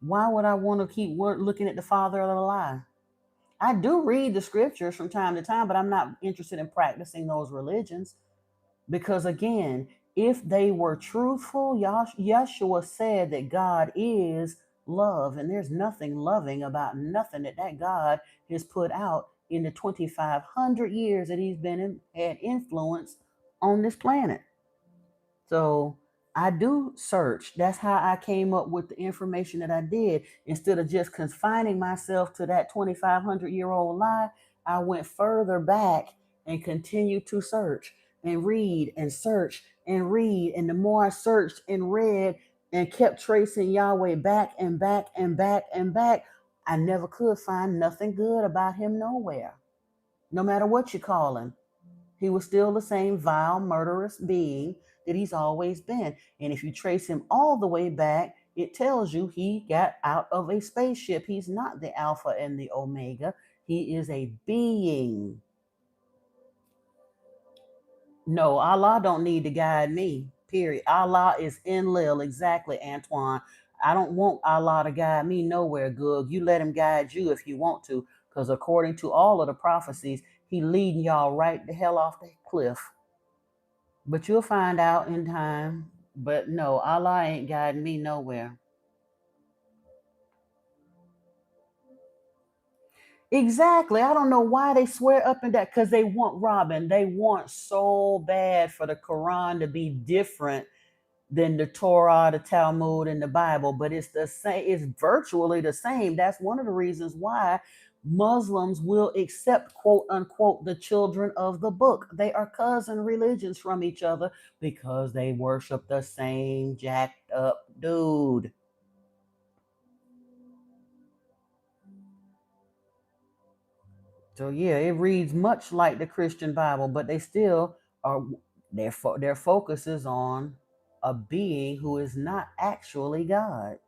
Why would I want to keep looking at the father of the lie? I do read the scriptures from time to time, but I'm not interested in practicing those religions because, again, if they were truthful, Yeshua said that God is love, and there's nothing loving about nothing that God has put out in the 2,500 years that he's had influence on this planet. So I do search. That's how I came up with the information that I did. Instead of just confining myself to that 2,500-year-old lie, I went further back and continued to search and read and search and read. And the more I searched and read and kept tracing Yahweh back and back and back and back, I never could find nothing good about him nowhere. No matter what you call him, he was still the same vile, murderous being that he's always been. And if you trace him all the way back, it tells you he got out of a spaceship. He's not the Alpha and the Omega. He is a being. No, Allah don't need to guide me. Period. Allah is Enlil. Exactly, Antoine. I don't want Allah to guide me nowhere, good. You let him guide you if you want to, because according to all of the prophecies, he leading y'all right the hell off the cliff. But you'll find out in time. But no, Allah ain't guiding me nowhere. Exactly. I don't know why they swear up and down, because they want, Robin. They want so bad for the Quran to be different than the Torah, the Talmud, and the Bible, but it's the same. It's virtually the same. That's one of the reasons why Muslims will accept, quote unquote, the children of the book. They are cousin religions from each other because they worship the same jacked up dude. So yeah, it reads much like the Christian Bible, but they still are their focus is on a being who is not actually God.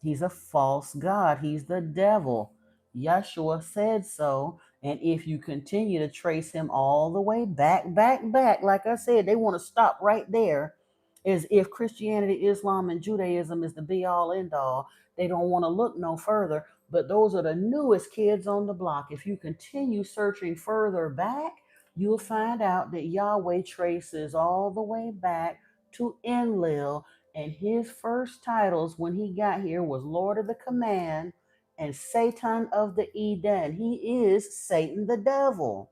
He's a false God. He's the devil. Yeshua said so. And if you continue to trace him all the way back, like I said, they want to stop right there as if Christianity, Islam, and Judaism is the be all end all. They don't want to look no further. But those are the newest kids on the block. If you continue searching further back, you'll find out that Yahweh traces all the way back to Enlil, and his first titles when he got here was Lord of the Command and Satan of the Eden. He is Satan the devil.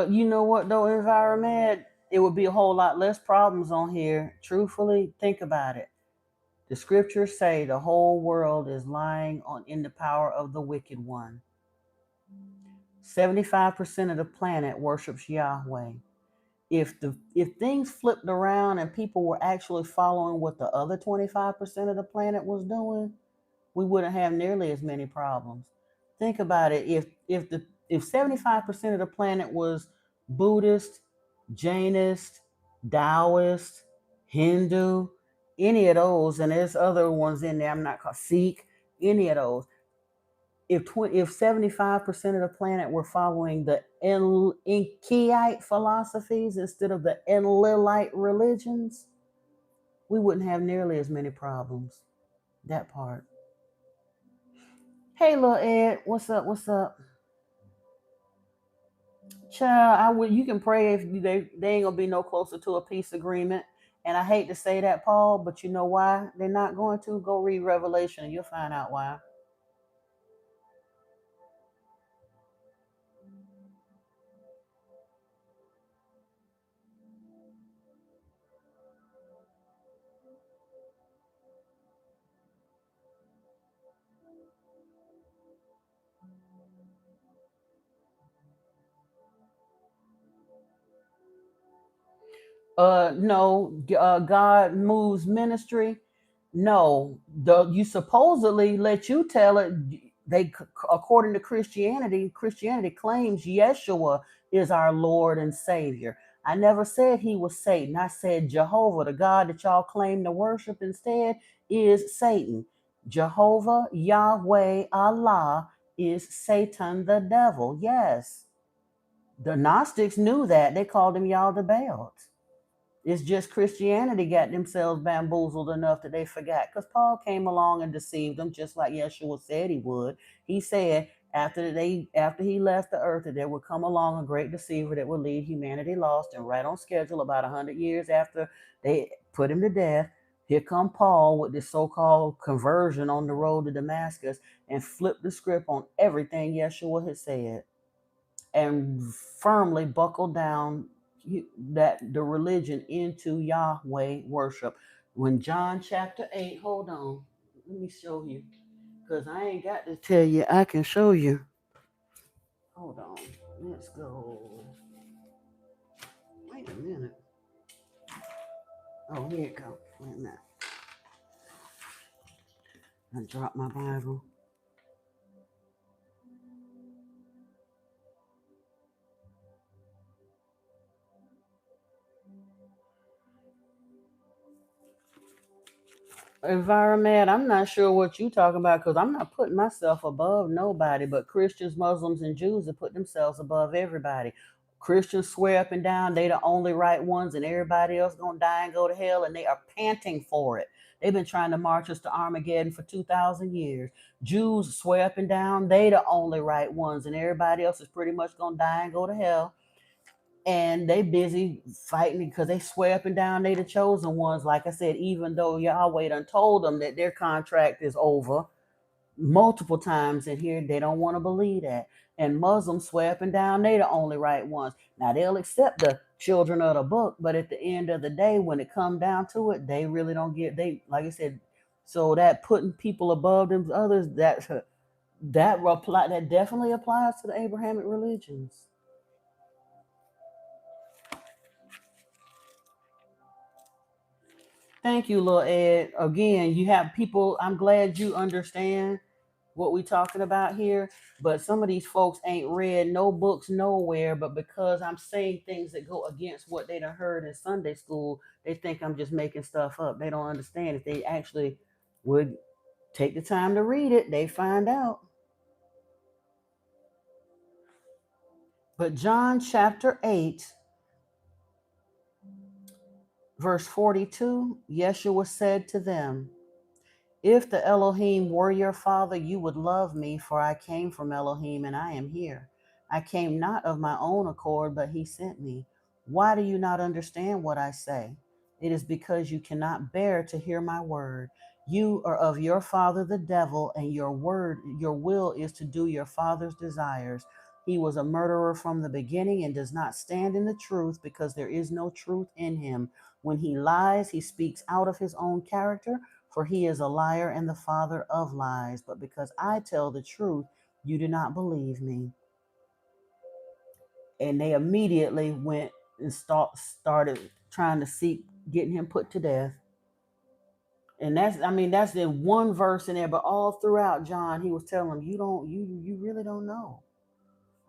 You know what though, environment? It would be a whole lot less problems on here. Truthfully, think about it. The scriptures say the whole world is lying on in the power of the wicked one. 75% of the planet worships Yahweh. If things flipped around and people were actually following what the other 25% of the planet was doing, we wouldn't have nearly as many problems. Think about it. If 75% of the planet was Buddhist, Jainist, Taoist, Hindu, any of those, and there's other ones in there, I'm not called Sikh, any of those. If 75% of the planet were following the Enkiite philosophies instead of the Enlilite religions, we wouldn't have nearly as many problems. That part. Hey, little Ed, what's up? What's up, child? I would. You can pray if they ain't gonna be no closer to a peace agreement. And I hate to say that, Paul, but you know why they're not going to? Go read Revelation, and you'll find out why. No, God moves ministry. No, you supposedly let you tell it. They, according to Christianity claims Yeshua is our Lord and Savior. I never said he was Satan. I said Jehovah, the God that y'all claim to worship instead, is Satan. Jehovah, Yahweh, Allah is Satan the devil. Yes, the Gnostics knew that. They called him Yah the Baals. It's just Christianity got themselves bamboozled enough that they forgot. Because Paul came along and deceived them, just like Yeshua said he would. He said after he left the earth that there would come along a great deceiver that would lead humanity lost. And right on schedule, about 100 years after they put him to death, here come Paul with this so-called conversion on the road to Damascus and flipped the script on everything Yeshua had said and firmly buckle down that the religion into Yahweh worship. When John chapter 8, hold on, let me show you, because I ain't got to tell you, I can show you. Hold on, let's go. Wait a minute. Oh, here it goes. Wait a minute. I dropped my Bible. Environment, I'm not sure what you talking about because I'm not putting myself above nobody, but Christians, Muslims, and Jews have put themselves above everybody. Christians swear up and down they the only right ones and everybody else gonna die and go to hell, and they are panting for it. They've been trying to march us to Armageddon for 2,000 years. Jews swear up and down they the only right ones and everybody else is pretty much gonna die and go to hell. and they busy fighting because they swear up and down they the chosen ones. Like I said, even though Yahweh done told them that their contract is over multiple times in here, they don't want to believe that. And Muslims swear up and down they the only right ones. Now they'll accept the children of the book, but at the end of the day, when it come down to it, they really don't get, they, like I said, so that putting people above them others, that definitely applies to the Abrahamic religions. Thank you, Lil Ed. Again, you have people. I'm glad you understand what we talking about here. But some of these folks ain't read no books nowhere. But because I'm saying things that go against what they done heard in Sunday school, they think I'm just making stuff up. They don't understand. If they actually would take the time to read it, they find out. But John chapter 8, verse 42, Yeshua said to them, "If the Elohim were your father, you would love me, for I came from Elohim and I am here. I came not of my own accord, but he sent me. Why do you not understand what I say? It is because you cannot bear to hear my word. You are of your father the devil, and your will is to do your father's desires. He was a murderer from the beginning and does not stand in the truth because there is no truth in him. When he lies, he speaks out of his own character, for he is a liar and the father of lies. But because I tell the truth, you do not believe me." And they immediately went and started trying to seek getting him put to death. And that's in one verse in there, but all throughout John, he was telling them, you really don't know.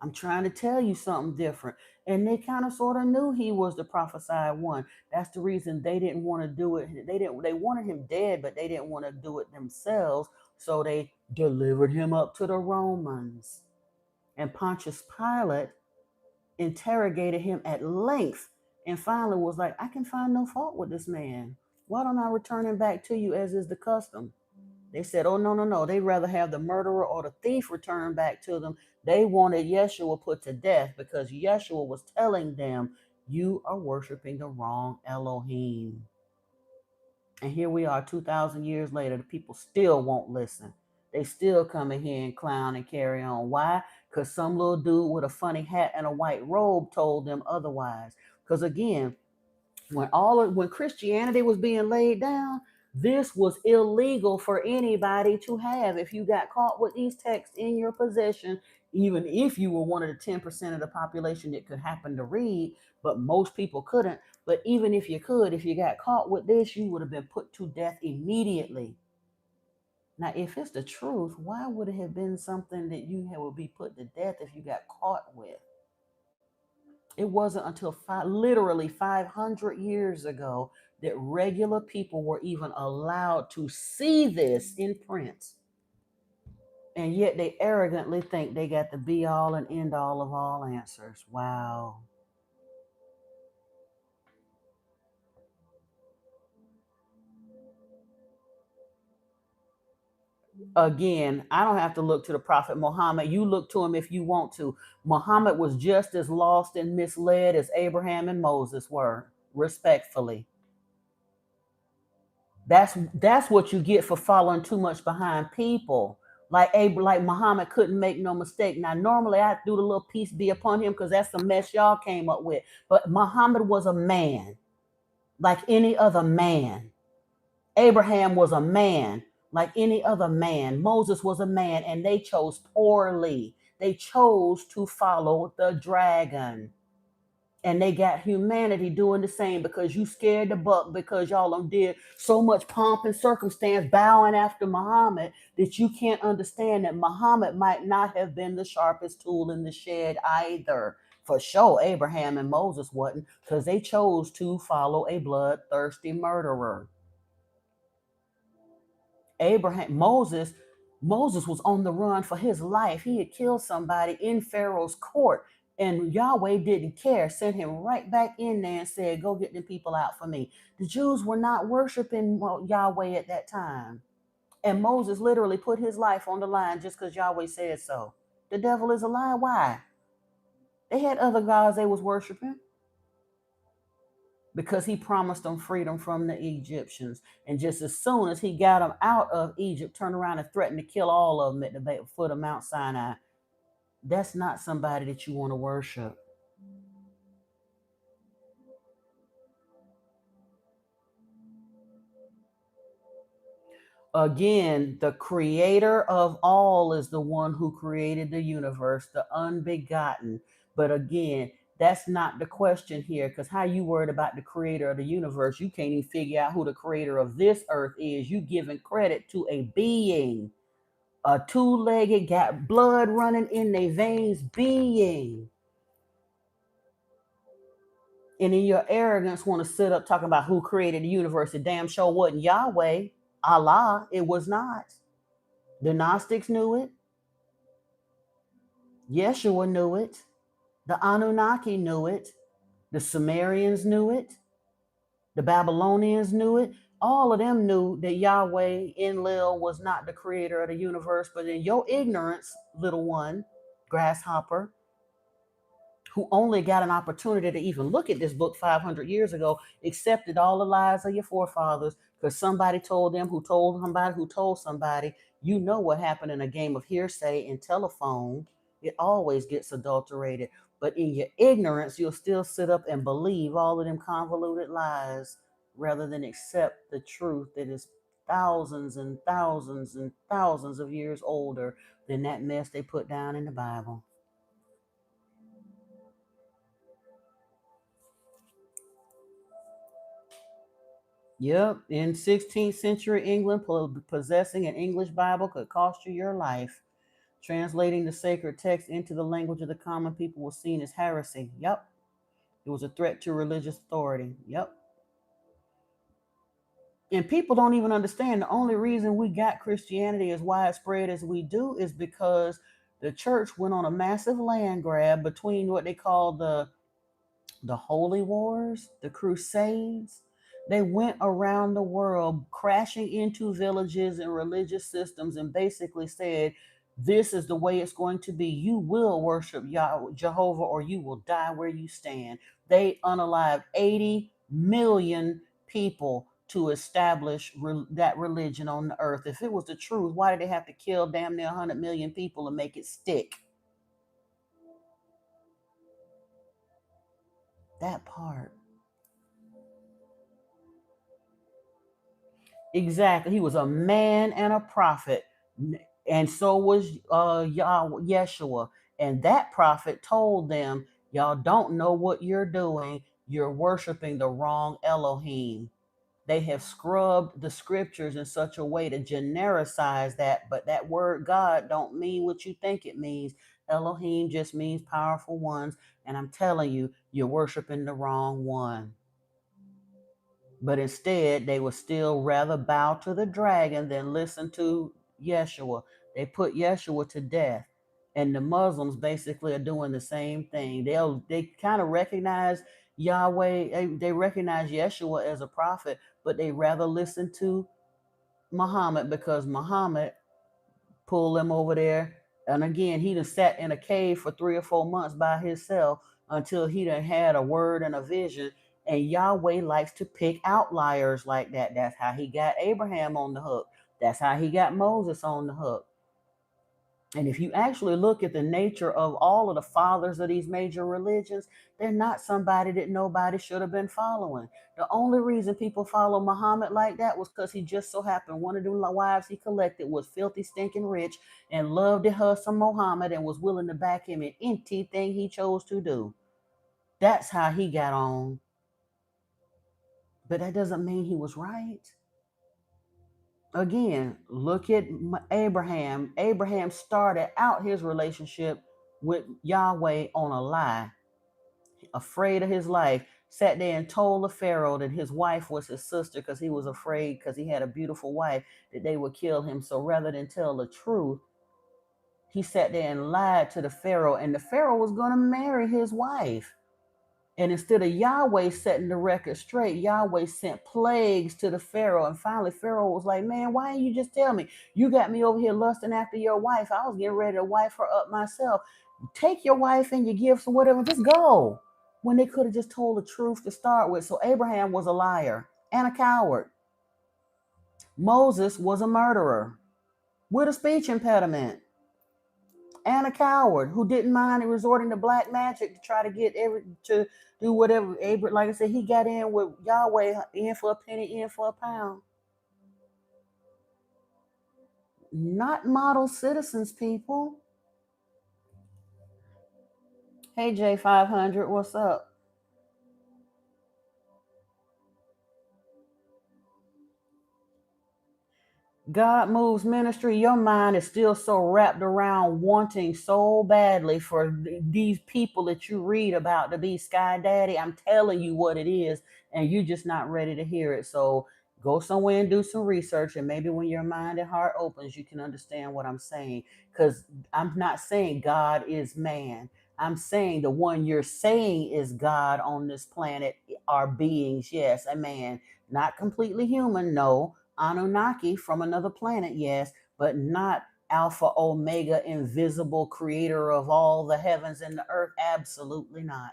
I'm trying to tell you something different. And they kind of sort of knew he was the prophesied one. That's the reason they didn't want to do it. They wanted him dead, but they didn't want to do it themselves. So they delivered him up to the Romans. And Pontius Pilate interrogated him at length and finally was like, "I can find no fault with this man. Why don't I return him back to you as is the custom?" They said, "Oh, no, no, no. They'd rather have the murderer or the thief returned back to them." They wanted Yeshua put to death because Yeshua was telling them, "You are worshiping the wrong Elohim." And here we are 2,000 years later. The people still won't listen. They still come in here and clown and carry on. Why? Because some little dude with a funny hat and a white robe told them otherwise. Because again, when Christianity was being laid down, this was illegal for anybody to have. If you got caught with these texts in your possession, even if you were one of the 10% of the population that could happen to read, but most people couldn't. But even if you could, if you got caught with this, you would have been put to death immediately. Now, if it's the truth, why would it have been something that would be put to death if you got caught with? It wasn't until literally 500 years ago that regular people were even allowed to see this in print. And yet they arrogantly think they got the be all and end all of all answers. Wow. Again, I don't have to look to the Prophet Muhammad. You look to him if you want to. Muhammad was just as lost and misled as Abraham and Moses were, respectfully. That's what you get for following too much behind people. Like Muhammad couldn't make no mistake. Now, normally I do the little peace be upon him because that's the mess y'all came up with. But Muhammad was a man, like any other man. Abraham was a man, like any other man. Moses was a man, and they chose poorly. They chose to follow the dragon. And they got humanity doing the same because you scared the buck because y'all done did so much pomp and circumstance bowing after Muhammad that you can't understand that Muhammad might not have been the sharpest tool in the shed either. For sure, Abraham and Moses wasn't because they chose to follow a bloodthirsty murderer. Moses was on the run for his life. He had killed somebody in Pharaoh's court, and Yahweh didn't care, sent him right back in there and said, "Go get the people out for me." The Jews were not worshiping Yahweh at that time. And Moses literally put his life on the line just because Yahweh said so. The devil is a lie. Why? They had other gods they was worshiping because he promised them freedom from the Egyptians. And just as soon as he got them out of Egypt, turned around and threatened to kill all of them at the foot of Mount Sinai. That's not somebody that you want to worship. Again, the creator of all is the one who created the universe, the unbegotten. But again, that's not the question here, because how you worried about the creator of the universe, you can't even figure out who the creator of this earth is. You giving credit to a being, a two-legged, got blood running in their veins being. And in your arrogance want to sit up talking about who created the universe. The damn show wasn't Yahweh, Allah. It was not. The Gnostics knew it. Yeshua knew it. The Anunnaki knew it. The Sumerians knew it. The Babylonians knew it. All of them knew that Yahweh Enlil was not the creator of the universe. But in your ignorance, little one, grasshopper, who only got an opportunity to even look at this book 500 years ago, accepted all the lies of your forefathers because somebody told them who told somebody who told somebody. You know what happened in a game of hearsay and telephone. It always gets adulterated. But in your ignorance, you'll still sit up and believe all of them convoluted lies rather than accept the truth that is thousands and thousands and thousands of years older than that mess they put down in the Bible. Yep, in 16th century England, possessing an English Bible could cost you your life. Translating the sacred text into the language of the common people was seen as heresy. Yep, it was a threat to religious authority. Yep. And people don't even understand the only reason we got Christianity as widespread as we do is because the church went on a massive land grab between what they call the Holy Wars, the Crusades. They went around the world crashing into villages and religious systems and basically said, this is the way it's going to be. You will worship Jehovah or you will die where you stand. They unalived 80 million people to establish that religion on the earth. If it was the truth, why did they have to kill damn near 100 million people and make it stick? That part. Exactly. He was a man and a prophet. And so was Yeshua. And that prophet told them, y'all don't know what you're doing. You're worshiping the wrong Elohim. They have scrubbed the scriptures in such a way to genericize that, but that word God don't mean what you think it means. Elohim just means powerful ones. And I'm telling you, you're worshiping the wrong one. But instead, they would still rather bow to the dragon than listen to Yeshua. They put Yeshua to death. And the Muslims basically are doing the same thing. They kind of recognize Yahweh, they recognize Yeshua as a prophet, but they rather listen to Muhammad because Muhammad pulled them over there. And again, he done sat in a cave for 3 or 4 months by himself until he done had a word and a vision. And Yahweh likes to pick outliers like that. That's how he got Abraham on the hook. That's how he got Moses on the hook. And if you actually look at the nature of all of the fathers of these major religions, they're not somebody that nobody should have been following. The only reason people follow Muhammad like that was because he just so happened one of the wives he collected was filthy, stinking rich and loved to hustle Muhammad and was willing to back him in anything he chose to do. That's how he got on. But that doesn't mean he was right. Again, look at Abraham. Abraham started out his relationship with Yahweh on a lie, afraid of his life. Sat there and told the Pharaoh that his wife was his sister because he was afraid because he had a beautiful wife that they would kill him. So rather than tell the truth, he sat there and lied to the Pharaoh, and the Pharaoh was going to marry his wife. And instead of Yahweh setting the record straight, Yahweh sent plagues to the Pharaoh. And finally, Pharaoh was like, man, why didn't you just tell me? You got me over here lusting after your wife. I was getting ready to wife her up myself. Take your wife and your gifts or whatever, just go. When they could have just told the truth to start with. So Abraham was a liar and a coward. Moses was a murderer with a speech impediment and a coward who didn't mind resorting to black magic to try to get to do whatever. Abraham, like I said, he got in with Yahweh, in for a penny, in for a pound. Not model citizens, people. Hey J500, what's up? God Moves Ministry, your mind is still so wrapped around wanting so badly for these people that you read about to be Sky Daddy. I'm telling you what it is, and you're just not ready to hear it. So go somewhere and do some research, and maybe when your mind and heart opens, you can understand what I'm saying. Because I'm not saying God is man. I'm saying the one you're saying is God on this planet are beings, yes, a man, not completely human, no. Anunnaki from another planet, yes, but not Alpha Omega, invisible creator of all the heavens and the earth. Absolutely not.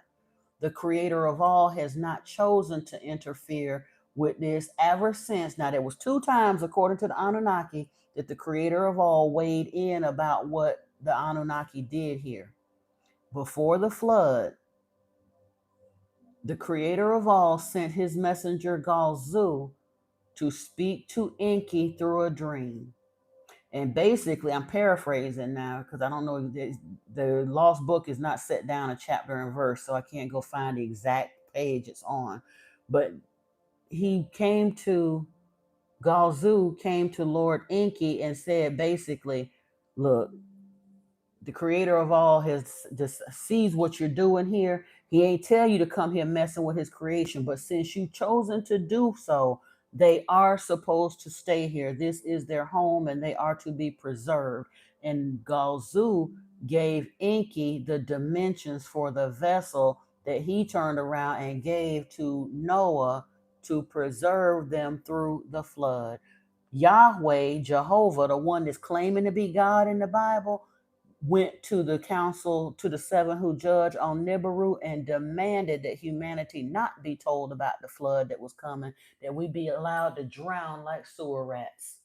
The creator of all has not chosen to interfere with this ever since. Now, there was 2 times, according to the Anunnaki, that the creator of all weighed in about what the Anunnaki did here. Before the flood, the creator of all sent his messenger Galzu to speak to Enki through a dream. And basically, I'm paraphrasing now because I don't know, the lost book is not set down a chapter and verse, so I can't go find the exact page it's on. But Galzu came to Lord Enki and said basically, look, the creator of all has just sees what you're doing here. He ain't tell you to come here messing with his creation, but since you've chosen to do so, they are supposed to stay here. This is their home and they are to be preserved. And Galzu gave Enki the dimensions for the vessel that he turned around and gave to Noah to preserve them through the flood. Yahweh, Jehovah, the one that's claiming to be God in the Bible, went to the council, to the 7 who judge on Nibiru, and demanded that humanity not be told about the flood that was coming, that we be allowed to drown like sewer rats.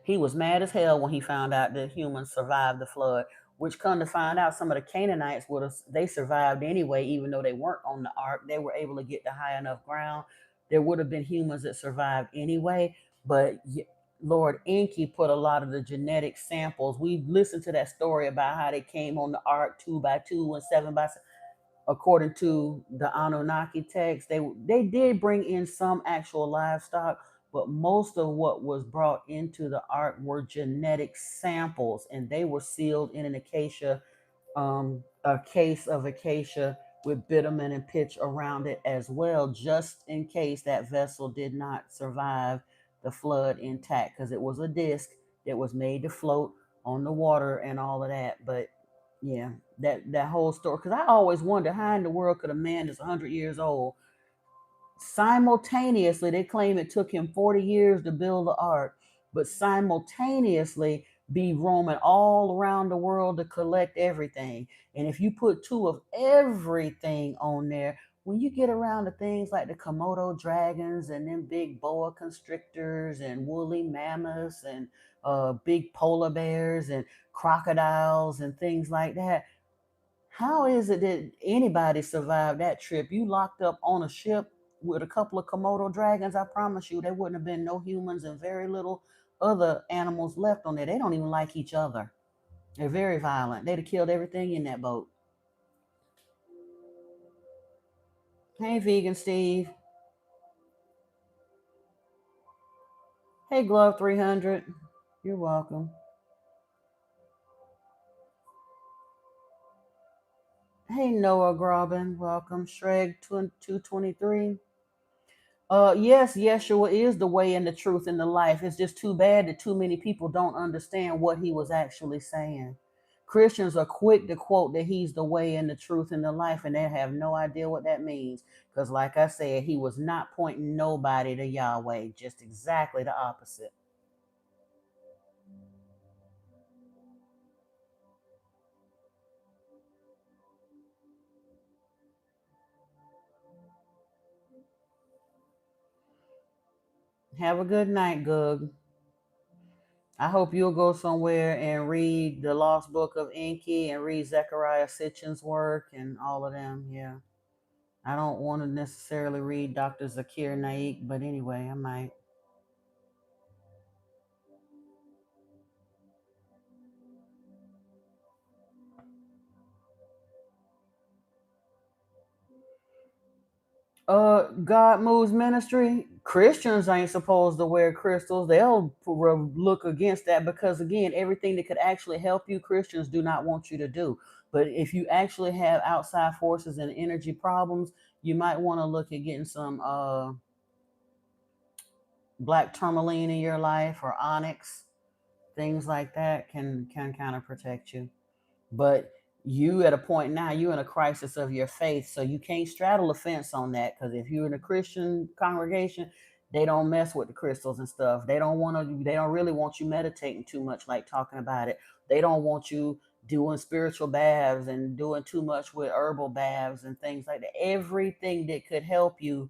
He was mad as hell when he found out that humans survived the flood, which come to find out some of the Canaanites they survived anyway, even though they weren't on the ark. They were able to get to high enough ground. There would have been humans that survived anyway, but Lord Enki put a lot of the genetic samples. We listened to that story about how they came on the ark 2 by 2 and 7 by 7. According to the Anunnaki text, they did bring in some actual livestock, but most of what was brought into the ark were genetic samples, and they were sealed in an a case of acacia with bitumen and pitch around it as well, just in case that vessel did not survive the flood intact, because it was a disc that was made to float on the water and all of that. But yeah, that whole story, because I always wonder how in the world could a man that's 100 years old simultaneously, they claim it took him 40 years to build the ark, but simultaneously be roaming all around the world to collect everything. And if you put 2 of everything on there, when you get around to things like the Komodo dragons and then big boa constrictors and woolly mammoths and big polar bears and crocodiles and things like that, how is it that anybody survived that trip? You locked up on a ship with a couple of Komodo dragons. I promise you, there wouldn't have been no humans and very little other animals left on there. They don't even like each other. They're very violent. They'd have killed everything in that boat. Hey, Vegan Steve. Hey, Glove 300. You're welcome. Hey, Noah Graben. Welcome. Shreg 223. Yes, Yeshua is the way and the truth and the life. It's just too bad that too many people don't understand what he was actually saying. Christians are quick to quote that he's the way and the truth and the life, and they have no idea what that means. Because, like I said, he was not pointing nobody to Yahweh, just exactly the opposite. Have a good night, Gug. I hope you'll go somewhere and read the Lost Book of Enki and read Zechariah Sitchin's work and all of them. Yeah. I don't want to necessarily read Dr. Zakir Naik, but anyway, I might. God Moves Ministry. Christians ain't supposed to wear crystals. They'll look against that because, again, everything that could actually help you, Christians do not want you to do. But if you actually have outside forces and energy problems, you might want to look at getting some black tourmaline in your life or onyx. Things like that can kind of protect you. But you at a point now, you're in a crisis of your faith, so you can't straddle a fence on that, because if you're in a Christian congregation, they don't mess with the crystals and stuff. They don't really want you meditating too much, like talking about it. They don't want you doing spiritual baths and doing too much with herbal baths and things like that. Everything that could help you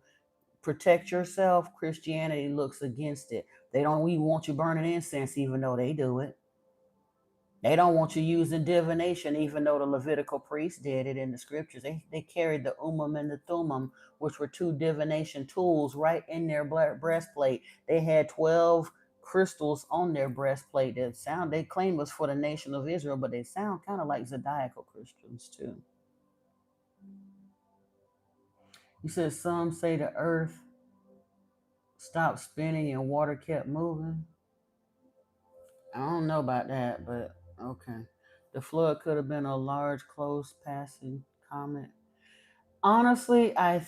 protect yourself, Christianity looks against it. They don't even want you burning incense, even though they do it. They don't want you using divination, even though the Levitical priests did it in the scriptures. They carried the Ummah and the Thummim, which were two divination tools, right in their breastplate. They had 12 crystals on their breastplate that they claim was for the nation of Israel, but they sound kind of like Zodiacal Christians too. He says some say the earth stopped spinning and water kept moving. I don't know about that, but okay. The flood could have been a large, close passing comet. Honestly, I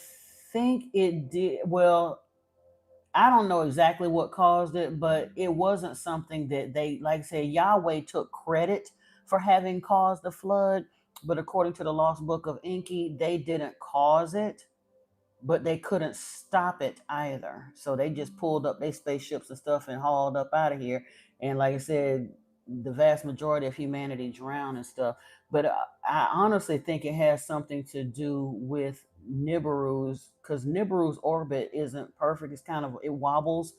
think it did. Well, I don't know exactly what caused it, but it wasn't something that they, like I said, Yahweh took credit for having caused the flood. But according to the Lost Book of Enki, they didn't cause it, but they couldn't stop it either. So they just pulled up their spaceships and stuff and hauled up out of here. And like I said, the vast majority of humanity drowned and stuff. But I honestly think it has something to do with Nibiru's, because Nibiru's orbit isn't perfect. It's kind of, it wobbles.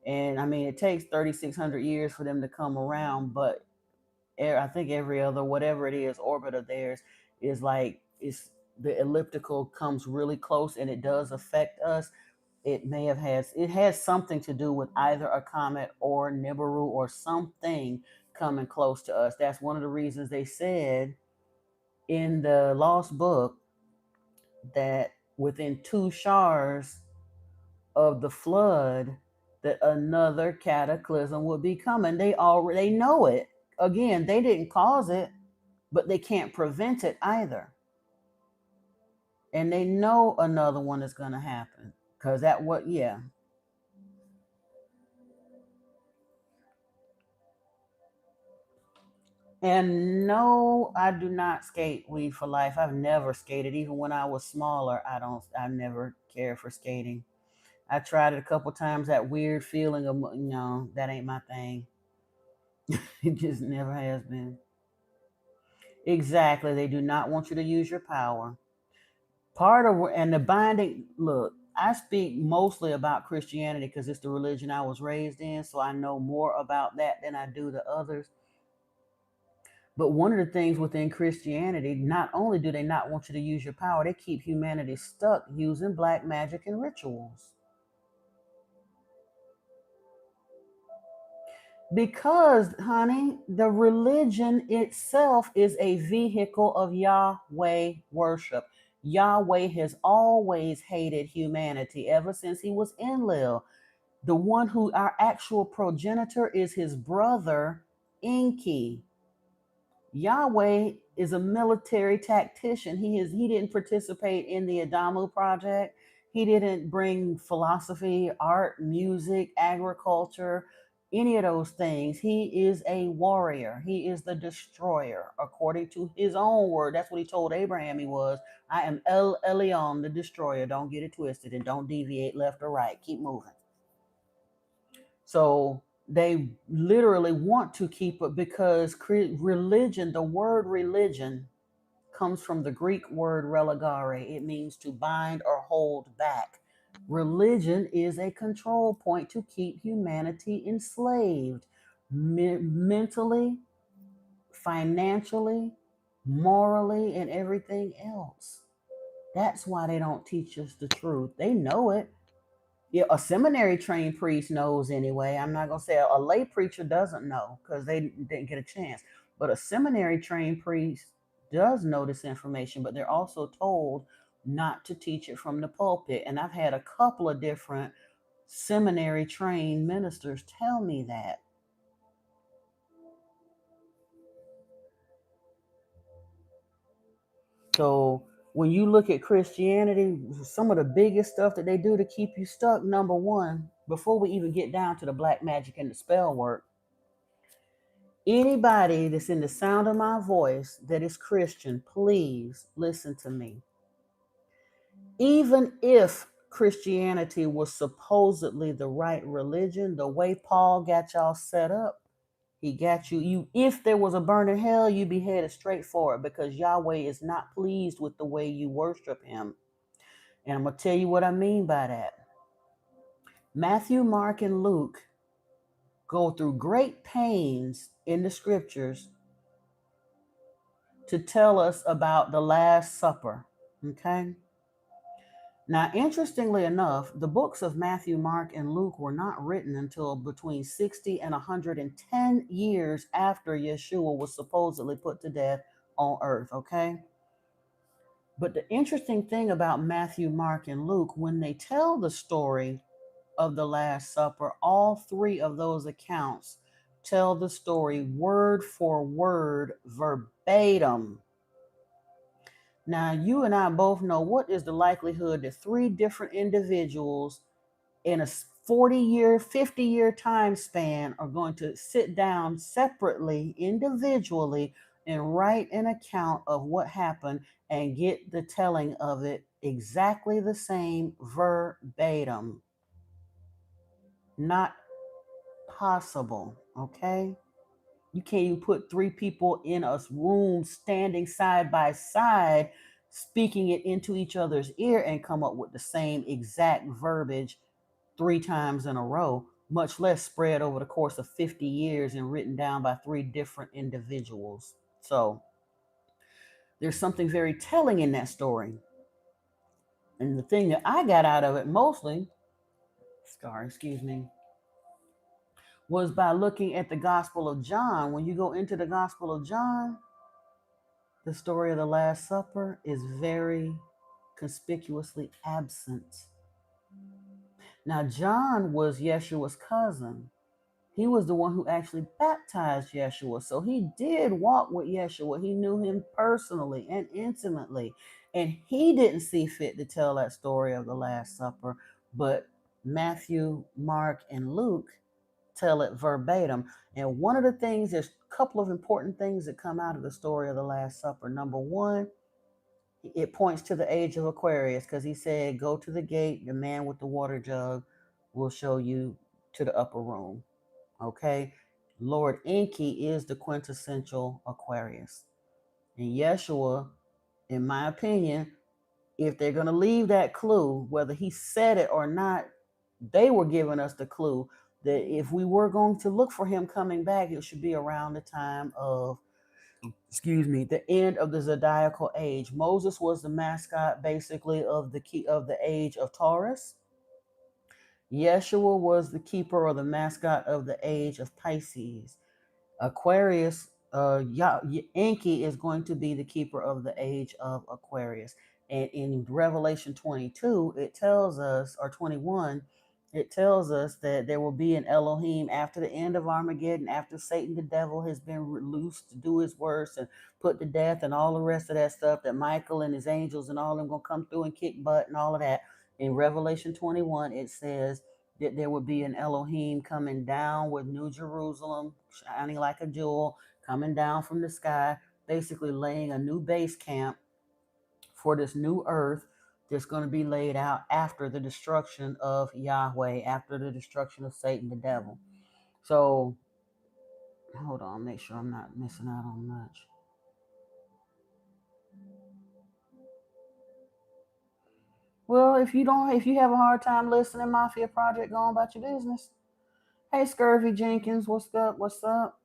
And I mean, it takes 3,600 years for them to come around, but I think every other whatever it is orbit of theirs is like it's the elliptical comes really close and it does affect us. It has something to do with either a comet or Nibiru or something coming close to us. That's one of the reasons they said in the Lost Book that within 2 showers of the flood that another cataclysm would be coming. They know it. Again, they didn't cause it, but they can't prevent it either. And they know another one is going to happen because that what yeah. And no, I do not skate Weed for Life. I've never skated. Even when I was smaller, I never cared for skating. I tried it a couple times. That weird feeling of, that ain't my thing. It just never has been. Exactly. They do not want you to use your power. Part of, and the binding, look, I speak mostly about Christianity because it's the religion I was raised in. So I know more about that than I do the others. But one of the things within Christianity, not only do they not want you to use your power, they keep humanity stuck using black magic and rituals. Because, honey, the religion itself is a vehicle of Yahweh worship. Yahweh has always hated humanity ever since he was Enlil. The one who our actual progenitor is his brother, Enki. Yahweh is a military tactician. He didn't participate in the Adamu project. He didn't bring philosophy, art, music, agriculture, any of those things. He is a warrior. He is the destroyer, according to his own word. That's what he told Abraham he was. I am El Elyon, the destroyer. Don't get it twisted and don't deviate left or right. Keep moving. So they literally want to keep it because religion, the word religion, comes from the Greek word religare. It means to bind or hold back. Religion is a control point to keep humanity enslaved mentally, financially, morally, and everything else. That's why they don't teach us the truth. They know it. Yeah, a seminary trained priest knows anyway. I'm not gonna say a lay preacher doesn't know because they didn't get a chance. But a seminary trained priest does know this information, but they're also told not to teach it from the pulpit. And I've had a couple of different seminary trained ministers tell me that. So when you look at Christianity, some of the biggest stuff that they do to keep you stuck, number one, before we even get down to the black magic and the spell work, anybody that's in the sound of my voice that is Christian, please listen to me. Even if Christianity was supposedly the right religion, the way Paul got y'all set up, he got you. If there was a burning hell, you'd be headed straight for it because Yahweh is not pleased with the way you worship him. And I'm going to tell you what I mean by that. Matthew, Mark, and Luke go through great pains in the scriptures to tell us about the Last Supper. Okay? Now, interestingly enough, the books of Matthew, Mark, and Luke were not written until between 60 and 110 years after Yeshua was supposedly put to death on earth. Okay? But the interesting thing about Matthew, Mark, and Luke, when they tell the story of the Last Supper, all three of those accounts tell the story word for word, verbatim. Now, you and I both know what is the likelihood that three different individuals in a 40-year, 50-year time span are going to sit down separately, individually, and write an account of what happened and get the telling of it exactly the same verbatim. Not possible, okay? You can't even put three people in a room standing side by side, speaking it into each other's ear and come up with the same exact verbiage three times in a row, much less spread over the course of 50 years and written down by three different individuals. So there's something very telling in that story. And the thing that I got out of it mostly, excuse me, was by looking at the Gospel of John. When you go into the Gospel of John, the story of the Last Supper is very conspicuously absent. Now, John was Yeshua's cousin. He was the one who actually baptized Yeshua. So he did walk with Yeshua. He knew him personally and intimately. And he didn't see fit to tell that story of the Last Supper. But Matthew, Mark, and Luke tell it verbatim. And one of the things, there's a couple of important things that come out of the story of the Last Supper. Number one, it points to the age of Aquarius because he said, go to the gate, the man with the water jug will show you to the upper room. Okay? Lord Enki is the quintessential Aquarius. And Yeshua, in my opinion, if they're going to leave that clue, whether he said it or not, they were giving us the clue that if we were going to look for him coming back, it should be around the time of, the end of the zodiacal age. Moses was the mascot basically of the age of Taurus. Yeshua was the keeper or the mascot of the age of Pisces. Aquarius, Enki is going to be the keeper of the age of Aquarius. And in Revelation 22, it tells us, or 21, it tells us that there will be an Elohim after the end of Armageddon, after Satan the devil has been loosed to do his worst and put to death and all the rest of that stuff, that Michael and his angels and all of them going to come through and kick butt and all of that. In Revelation 21, it says that there would be an Elohim coming down with New Jerusalem, shining like a jewel, coming down from the sky, basically laying a new base camp for this new earth that's going to be laid out after the destruction of Yahweh, after the destruction of Satan the devil. So, hold on, make sure I'm not missing out on much. Well, if you have a hard time listening, Mafia Project, go on about your business. Hey, Scurvy Jenkins, what's up? What's up?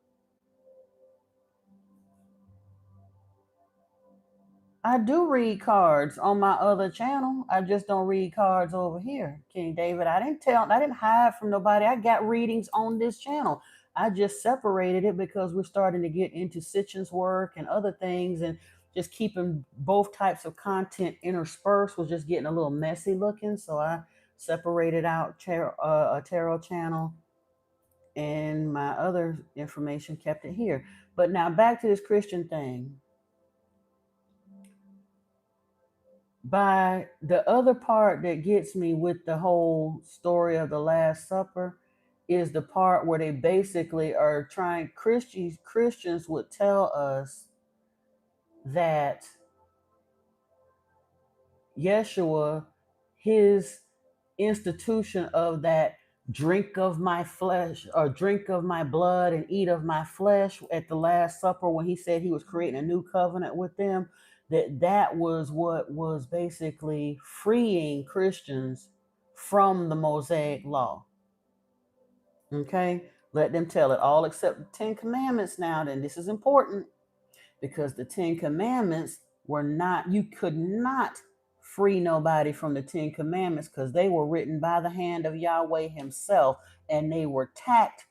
I do read cards on my other channel. I just don't read cards over here, King David. I didn't hide from nobody. I got readings on this channel. I just separated it because we're starting to get into Sitchin's work and other things, and just keeping both types of content interspersed was just getting a little messy looking. So I separated out a tarot channel, and my other information kept it here. But now back to this Christian thing. By the other part that gets me with the whole story of the Last Supper is the part where they basically are trying, Christians would tell us that Yeshua, his institution of that drink of my flesh or drink of my blood and eat of my flesh at the Last Supper, when he said he was creating a new covenant with them, that was what was basically freeing Christians from the Mosaic law. Okay, let them tell it all except the Ten Commandments. Now then, this is important, because the Ten Commandments were not, you could not free nobody from the Ten Commandments, because they were written by the hand of Yahweh himself, and they were tacked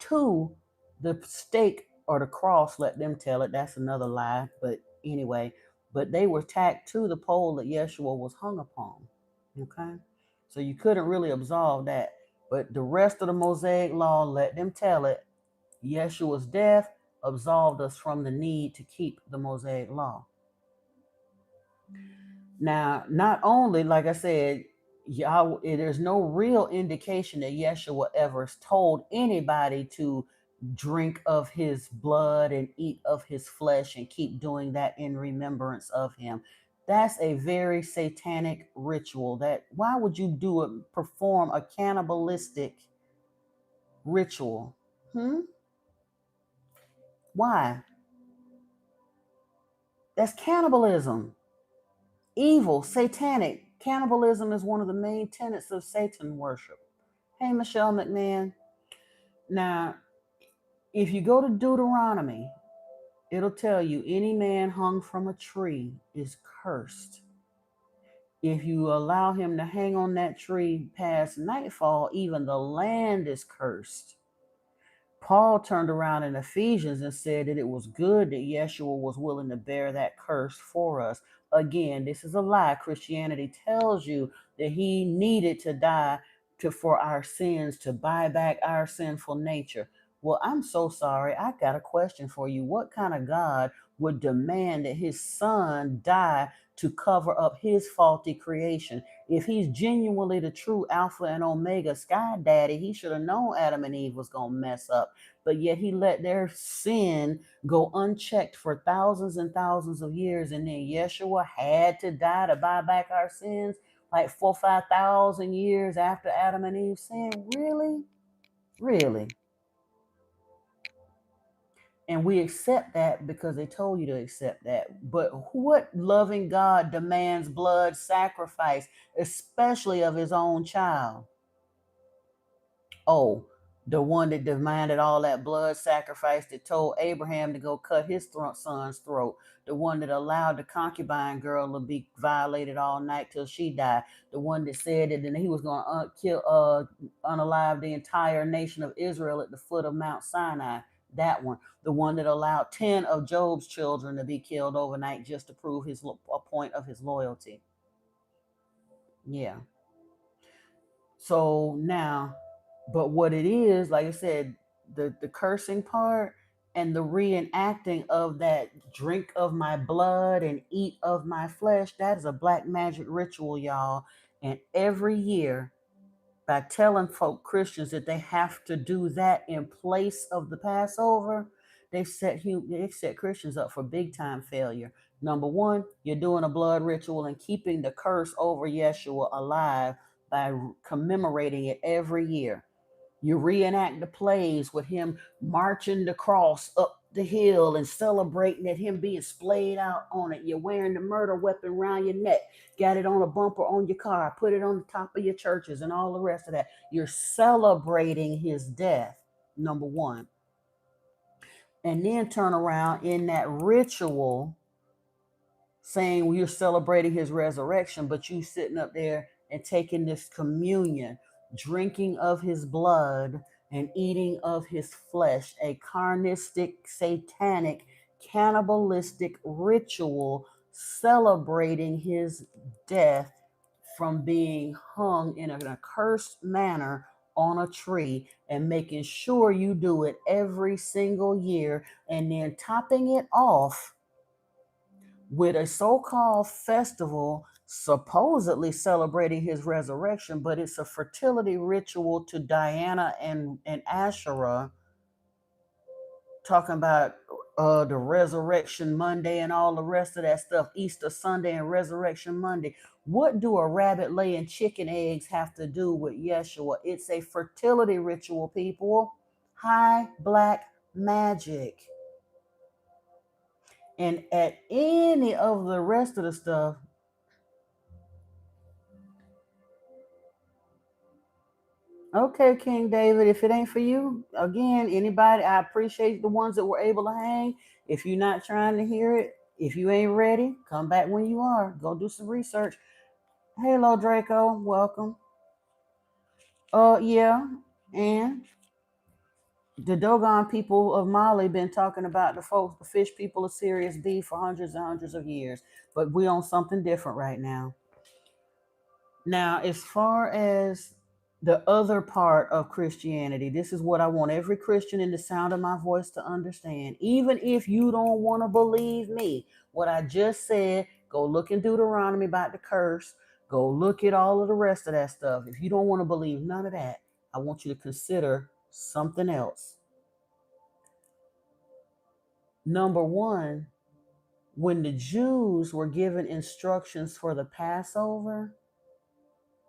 to the stake or the cross. Let them tell it. That's another lie. But anyway, but they were tacked to the pole that Yeshua was hung upon. Okay. So you couldn't really absolve that. But the rest of the Mosaic law, let them tell it. Yeshua's death absolved us from the need to keep the Mosaic law. Now, not only, like I said, there's no real indication that Yeshua ever told anybody to drink of his blood and eat of his flesh and keep doing that in remembrance of him. That's a very satanic ritual. That why would you perform a cannibalistic ritual? Why? That's cannibalism. Evil, satanic. Cannibalism is one of the main tenets of Satan worship. Hey, Michelle McMahon. Now, if you go to Deuteronomy, it'll tell you any man hung from a tree is cursed. If you allow him to hang on that tree past nightfall, even the land is cursed. Paul turned around in Ephesians and said that it was good that Yeshua was willing to bear that curse for us. Again, this is a lie. Christianity tells you that he needed to die for our sins, to buy back our sinful nature. Well, I'm so sorry. I got a question for you. What kind of God would demand that his son die to cover up his faulty creation? If he's genuinely the true Alpha and Omega Sky Daddy, he should have known Adam and Eve was going to mess up. But yet he let their sin go unchecked for thousands and thousands of years. And then Yeshua had to die to buy back our sins like 4,000 or 5,000 years after Adam and Eve sinned. Really? Really? And we accept that because they told you to accept that. But what loving God demands blood sacrifice, especially of his own child? Oh, the one that demanded all that blood sacrifice, that told Abraham to go cut his son's throat, the one that allowed the concubine girl to be violated all night till she died, the one that said that he was going to unalive the entire nation of Israel at the foot of Mount Sinai. That one, the one that allowed 10 of Job's children to be killed overnight just to prove a point of his loyalty. Yeah. So now, but what it is, like I said, the cursing part and the reenacting of that drink of my blood and eat of my flesh, that is a black magic ritual, y'all. And every year, by telling Christians that they have to do that in place of the Passover, they've set Christians up for big time failure. Number one, you're doing a blood ritual and keeping the curse over Yeshua alive by commemorating it every year. You reenact the plays with him marching the cross up the hill and celebrating that him being splayed out on it. You're wearing the murder weapon around your neck, got it on a bumper on your car, put it on the top of your churches, and all the rest of that. You're celebrating his death, number one. And then turn around in that ritual saying, well, you're celebrating his resurrection, but you sitting up there and taking this communion, drinking of his blood and eating of his flesh, a carnistic, satanic, cannibalistic ritual celebrating his death from being hung in an accursed manner on a tree, and making sure you do it every single year, and then topping it off with a so-called festival supposedly celebrating his resurrection, but it's a fertility ritual to Diana and Asherah, talking about the resurrection Monday and all the rest of that stuff, Easter Sunday and resurrection Monday. What do a rabbit laying chicken eggs have to do with Yeshua? It's a fertility ritual, people. High black magic. And at any of the rest of the stuff, okay, King David, if it ain't for you, again, anybody, I appreciate the ones that were able to hang. If you're not trying to hear it, if you ain't ready, come back when you are. Go do some research. Hello, Draco. Welcome. Yeah. And the Dogon people of Mali been talking about the folks, the fish people of Sirius B for hundreds and hundreds of years. But we on something different right now. Now, as far as the other part of Christianity, this is what I want every Christian in the sound of my voice to understand. Even if you don't want to believe me, what I just said, go look in Deuteronomy about the curse. Go look at all of the rest of that stuff. If you don't want to believe none of that, I want you to consider something else. Number one, when the Jews were given instructions for the Passover,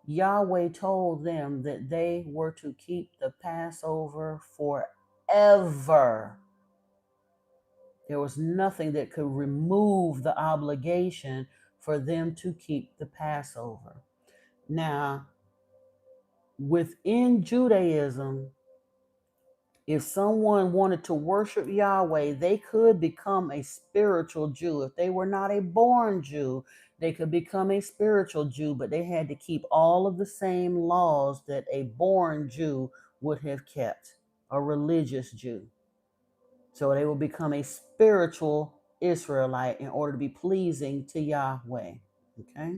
Yahweh told them that they were to keep the Passover forever. There was nothing that could remove the obligation for them to keep the Passover. Now, within Judaism, if someone wanted to worship Yahweh, they could become a spiritual Jew. If they were not a born Jew, they could become a spiritual Jew, but they had to keep all of the same laws that a born Jew would have kept, a religious Jew. So they will become a spiritual Israelite in order to be pleasing to Yahweh. Okay?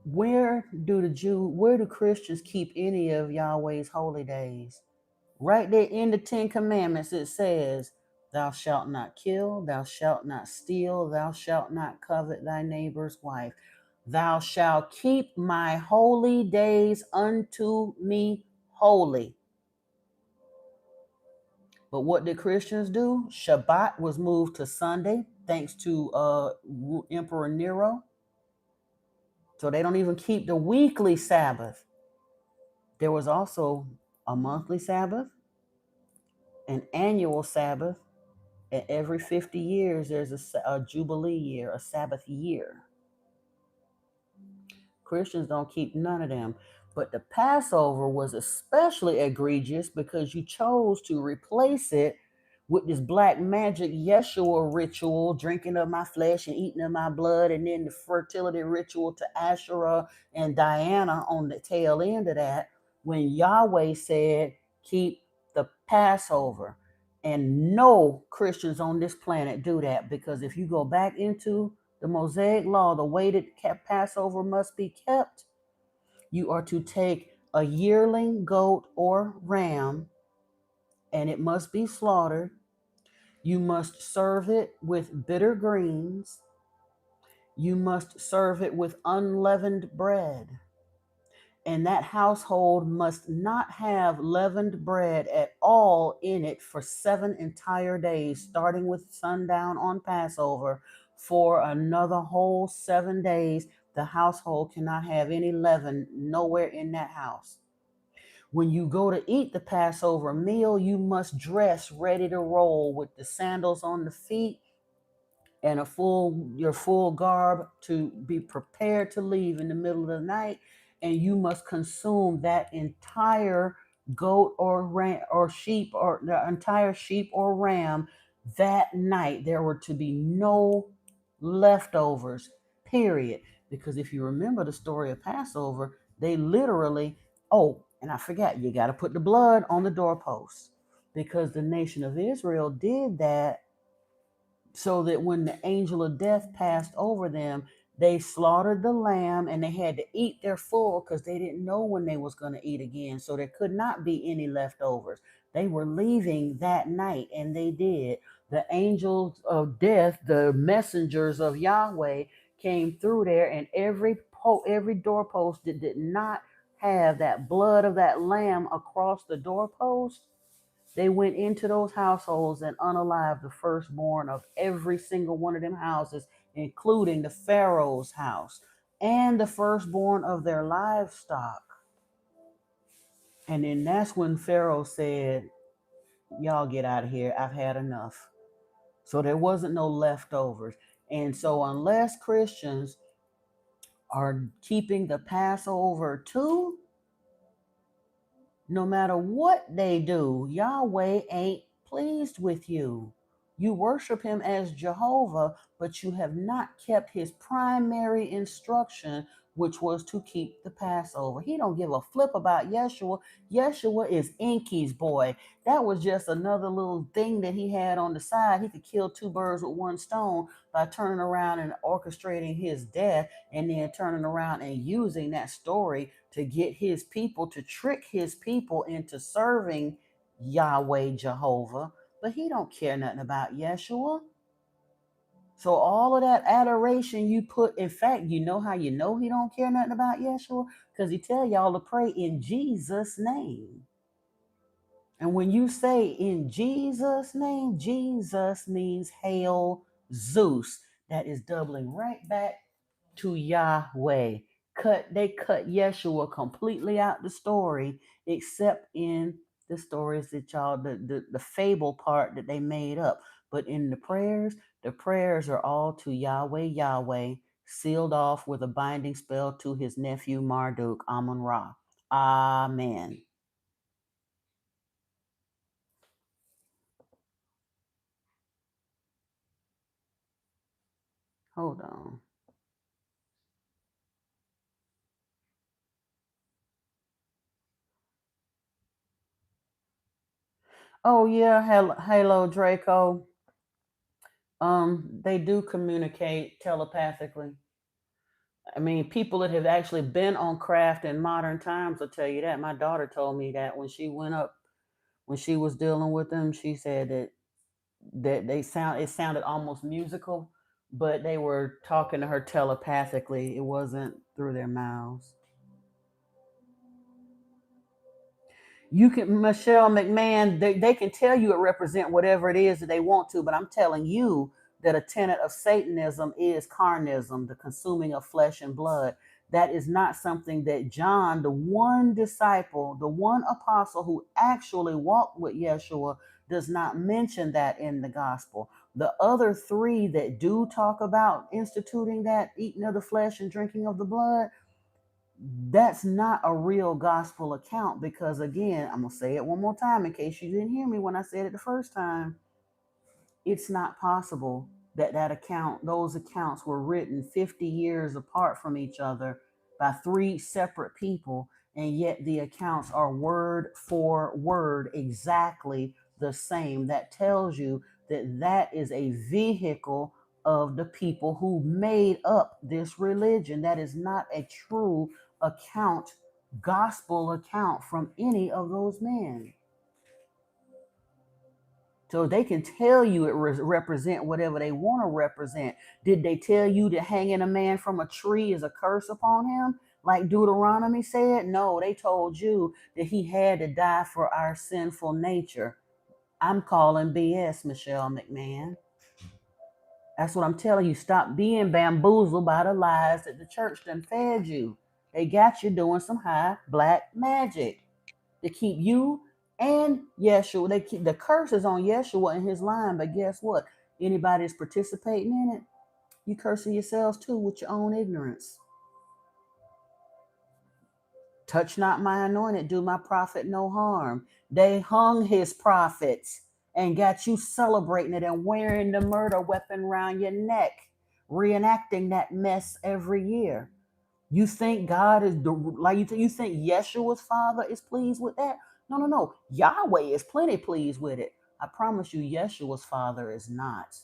Where do Christians keep any of Yahweh's holy days? Right there in the 10 Commandments, it says, thou shalt not kill, thou shalt not steal, thou shalt not covet thy neighbor's wife. Thou shalt keep my holy days unto me holy. But what did Christians do? Shabbat was moved to Sunday, thanks to Emperor Nero. So they don't even keep the weekly Sabbath. There was also a monthly Sabbath, an annual Sabbath, and every 50 years there's a Jubilee year, a Sabbath year. Christians don't keep none of them. But the Passover was especially egregious because you chose to replace it with this black magic Yeshua ritual, drinking of my flesh and eating of my blood, and then the fertility ritual to Asherah and Diana on the tail end of that, when Yahweh said, keep the Passover. And no Christians on this planet do that, because if you go back into the Mosaic law, the way that Passover must be kept, you are to take a yearling goat or ram, and it must be slaughtered. You must serve it with bitter greens. You must serve it with unleavened bread. And that household must not have leavened bread at all in it for 7 entire days, starting with sundown on Passover, for another whole 7 days. The household cannot have any leaven nowhere in that house. When you go to eat the Passover meal, you must dress ready to roll with the sandals on the feet and your full garb to be prepared to leave in the middle of the night, and you must consume that entire goat or ram or sheep or the entire sheep or ram that night. There were to be no leftovers, period. Because if you remember the story of Passover, they literally, oh, and I forgot, you got to put the blood on the doorpost, because the nation of Israel did that so that when the angel of death passed over them, they slaughtered the lamb and they had to eat their full, because they didn't know when they was going to eat again. So there could not be any leftovers. They were leaving that night, and they did. The angels of death, the messengers of Yahweh, came through there, and every doorpost that did not have that blood of that lamb across the doorpost, they went into those households and unalived the firstborn of every single one of them houses, including the Pharaoh's house and the firstborn of their livestock. And then that's when Pharaoh said, y'all get out of here. I've had enough. So there wasn't no leftovers. And so unless Christians are keeping the Passover too, no matter what they do, Yahweh ain't pleased with you. You worship him as Jehovah, but you have not kept his primary instruction, which was to keep the Passover. He don't give a flip about Yeshua. Yeshua is Enki's boy. That was just another little thing that he had on the side. He could kill two birds with one stone by turning around and orchestrating his death, and then turning around and using that story to get his people, to trick his people into serving Yahweh Jehovah. But he don't care nothing about Yeshua. So all of that adoration you put, in fact, you know how you know he don't care nothing about Yeshua? Because he tell y'all to pray in Jesus' name. And when you say in Jesus' name, Jesus means hail Zeus. That is doubling right back to Yahweh. They cut Yeshua completely out the story, except in the stories that y'all, the fable part that they made up. But in the prayers are all to Yahweh, Yahweh, sealed off with a binding spell to his nephew Marduk, Amun Ra. Amen. Hold on. Oh yeah, Halo Draco. They do communicate telepathically. I mean, people that have actually been on craft in modern times will tell you that. My daughter told me that when she went up, when she was dealing with them, she said that it sounded almost musical, but they were talking to her telepathically. It wasn't through their mouths. You can, Michelle McMahon, they can tell you it represent whatever it is that they want to, but I'm telling you that a tenet of Satanism is carnism, the consuming of flesh and blood. That is not something that John, the one disciple, the one apostle who actually walked with Yeshua, does not mention that in the gospel. The other three that do talk about instituting that eating of the flesh and drinking of the blood, that's not a real gospel account, because again, I'm going to say it one more time in case you didn't hear me when I said it the first time. It's not possible that those accounts were written 50 years apart from each other by three separate people, and yet the accounts are word for word exactly the same. That tells you that that is a vehicle of the people who made up this religion. That is not a true account, gospel account from any of those men. So they can tell you it represent whatever they want to represent. Did they tell you that hanging a man from a tree is a curse upon him, like Deuteronomy said? No, they told you that he had to die for our sinful nature. I'm calling BS, Michelle McMahon. That's what I'm telling you. Stop being bamboozled by the lies that the church done fed you. They got you doing some high black magic to keep you and Yeshua. They keep the curses on Yeshua and his line. But guess what? Anybody that's participating in it, you cursing yourselves too with your own ignorance. Touch not my anointed, do my prophet no harm. They hung his prophets and got you celebrating it and wearing the murder weapon around your neck, reenacting that mess every year. You think God is like you think Yeshua's father is pleased with that? No, no, no. Yahweh is plenty pleased with it. I promise you, Yeshua's father is not.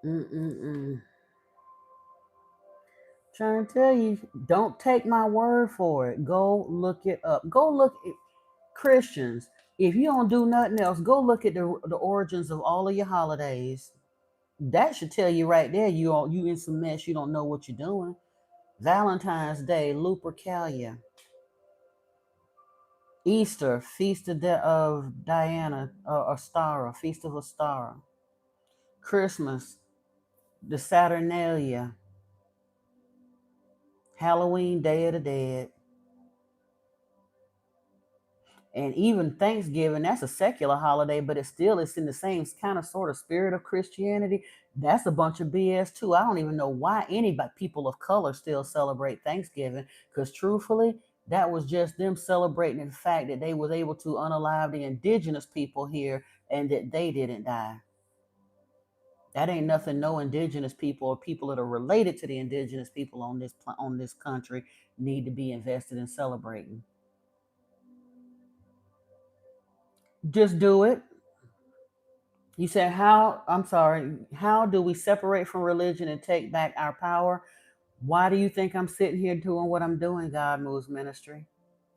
Mm-mm-mm. Trying to tell you, don't take my word for it. Go look it up. Go look at Christians. If you don't do nothing else, go look at the origins of all of your holidays. That should tell you right there you in some mess. You don't know what you're doing. Valentine's Day, Lupercalia. Easter, Feast of Diana, Ostara, Feast of Ostara. Christmas, the Saturnalia. Halloween, Day of the Dead. And even Thanksgiving, that's a secular holiday, but it's in the same kind of sort of spirit of Christianity. That's a bunch of BS too. I don't even know why anybody, people of color, still celebrate Thanksgiving. Because truthfully, that was just them celebrating the fact that they was able to unalive the indigenous people here and that they didn't die. That ain't nothing. No indigenous people or people that are related to the indigenous people on this country need to be invested in celebrating. Just do it. You said, I'm sorry, how do we separate from religion and take back our power? Why do you think I'm sitting here doing what I'm doing, God Moves Ministry?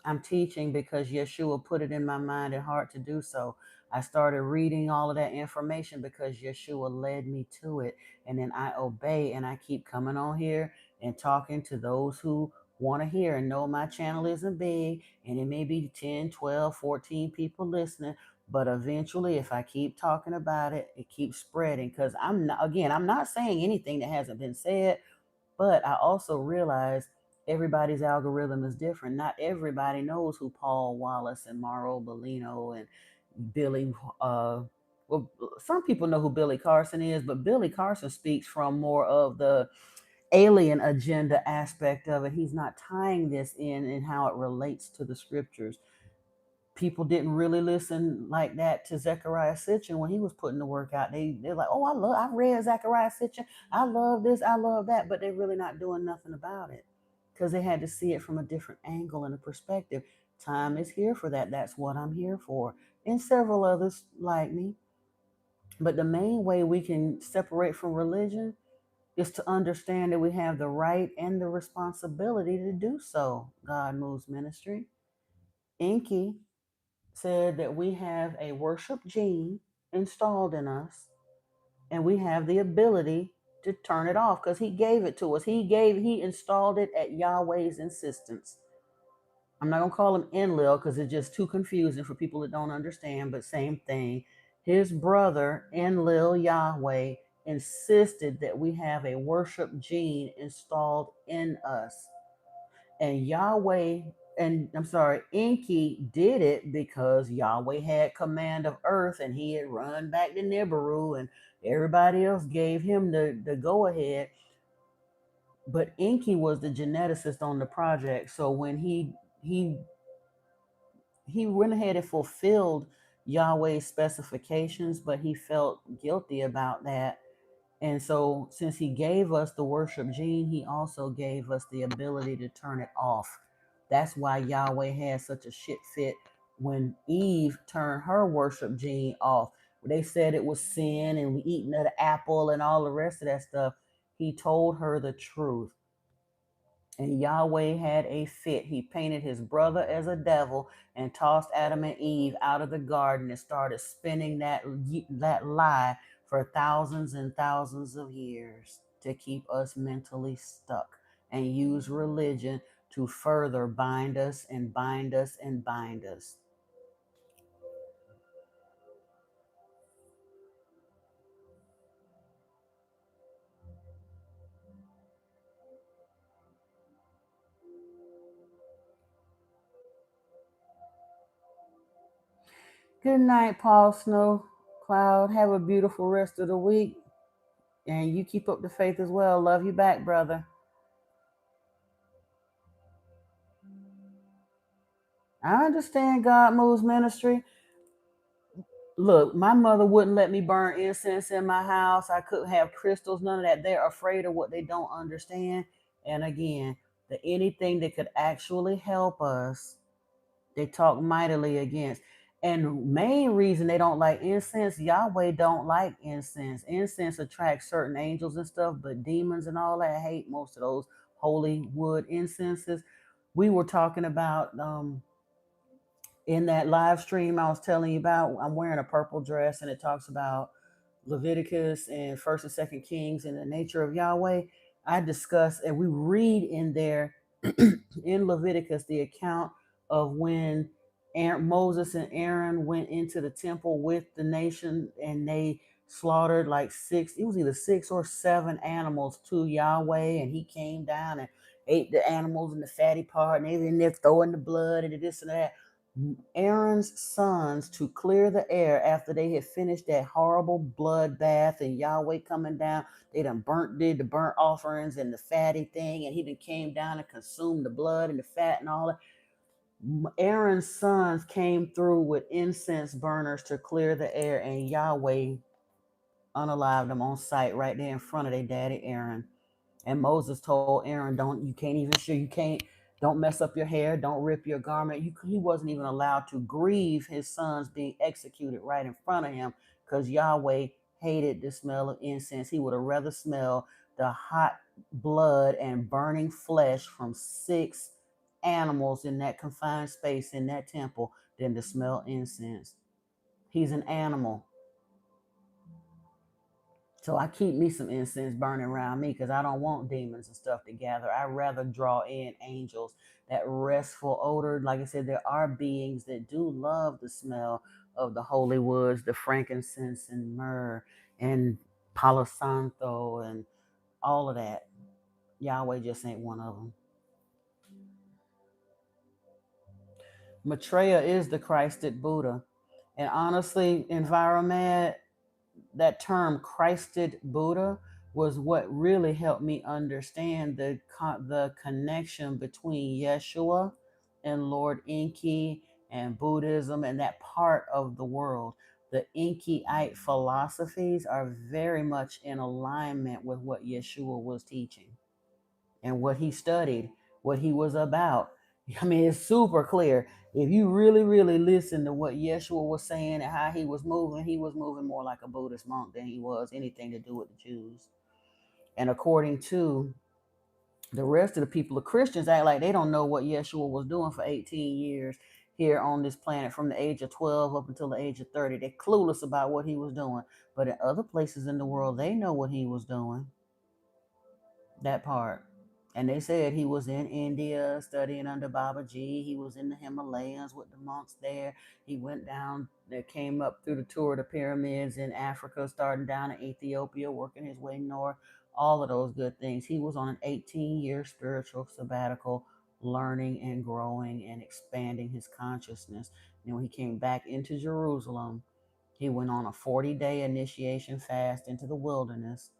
I'm teaching because Yeshua put it in my mind and heart to do so. I started reading all of that information because Yeshua led me to it. And then I obey and I keep coming on here and talking to those who want to hear and know my channel isn't big and it may be 10, 12, 14 people listening. But eventually, if I keep talking about it, it keeps spreading because I'm not saying anything that hasn't been said. But I also realize everybody's algorithm is different. Not everybody knows who Paul Wallace and Mauro Bellino and Billy. Well, some people know who Billy Carson is, but Billy Carson speaks from more of the alien agenda aspect of it. He's not tying this in and how it relates to the scriptures. People didn't really listen like that to Zechariah Sitchin when he was putting the work out. They're like, oh, I read Zechariah Sitchin. I love this, I love that, but they're really not doing nothing about it because they had to see it from a different angle and a perspective. Time is here for that. That's what I'm here for, and several others like me. But the main way we can separate from religion is to understand that we have the right and the responsibility to do so. God Moves Ministry. Inky said that we have a worship gene installed in us and we have the ability to turn it off because he gave it to us. He installed it at Yahweh's insistence. I'm not gonna call him Enlil because it's just too confusing for people that don't understand, but same thing. His brother Enlil Yahweh insisted that we have a worship gene installed in us. And Yahweh, and I'm sorry, Enki did it because Yahweh had command of earth and he had run back to Nibiru and everybody else gave him the go ahead. But Enki was the geneticist on the project. So when he he went ahead and fulfilled Yahweh's specifications, but he felt guilty about that. And so, since he gave us the worship gene, he also gave us the ability to turn it off. That's why Yahweh had such a shit fit when Eve turned her worship gene off. They said it was sin and we eating of the apple and all the rest of that stuff. He told her the truth. And Yahweh had a fit. He painted his brother as a devil and tossed Adam and Eve out of the garden and started spinning that lie for thousands and thousands of years to keep us mentally stuck and use religion to further bind us and bind us and bind us. Good night, Paul Snow Cloud. Have a beautiful rest of the week. And you keep up the faith as well. Love you back, brother. I understand God moves ministry. Look, my mother wouldn't let me burn incense in my house. I couldn't have crystals, none of that. They're afraid of what they don't understand. And again, anything that could actually help us, they talk mightily against. And main reason they don't like incense, Yahweh don't like incense. Incense attracts certain angels and stuff, but demons and all that hate most of those holy wood incenses. We were talking about in that live stream I was telling you about. I'm wearing a purple dress and it talks about Leviticus and First and Second Kings and the nature of Yahweh. I discuss and we read in there in Leviticus the account of when Moses and Aaron went into the temple with the nation and they slaughtered like six, it was either six or seven animals to Yahweh, and he came down and ate the animals and the fatty part, and they were in there throwing the blood and this and that. Aaron's sons, to clear the air after they had finished that horrible blood bath and Yahweh coming down, they done did the burnt offerings and the fatty thing, and he then came down and consumed the blood and the fat and all that. Aaron's sons came through with incense burners to clear the air, and Yahweh unalived them on sight right there in front of their daddy Aaron. And Moses told Aaron, don't mess up your hair, don't rip your garment. He wasn't even allowed to grieve his sons being executed right in front of him because Yahweh hated the smell of incense. He would have rather smelled the hot blood and burning flesh from six animals in that confined space in that temple than to smell incense. He's an animal. So I keep me some incense burning around me because I don't want demons and stuff to gather. I rather draw in angels, that restful odor. Like I said, there are beings that do love the smell of the holy woods, the frankincense and myrrh and palo santo and all of that. Yahweh just ain't one of them. Maitreya is the Christed Buddha. And honestly, Environment, that term Christed Buddha was what really helped me understand the connection between Yeshua and Lord Enki and Buddhism and that part of the world. The Enkiite philosophies are very much in alignment with what Yeshua was teaching and what he studied, what he was about. I mean, it's super clear. If you really, really listen to what Yeshua was saying and how he was moving more like a Buddhist monk than he was anything to do with the Jews. And according to the rest of the people, the Christians act like they don't know what Yeshua was doing for 18 years here on this planet from the age of 12 up until the age of 30. They're clueless about what he was doing. But in other places in the world, they know what he was doing. That part. And they said he was in India studying under Babaji. He was in the Himalayas with the monks there. He went down, came up through the tour of the pyramids in Africa, starting down in Ethiopia, working his way north. All of those good things. He was on an 18-year spiritual sabbatical, learning and growing and expanding his consciousness. And when he came back into Jerusalem, he went on a 40-day initiation fast into the wilderness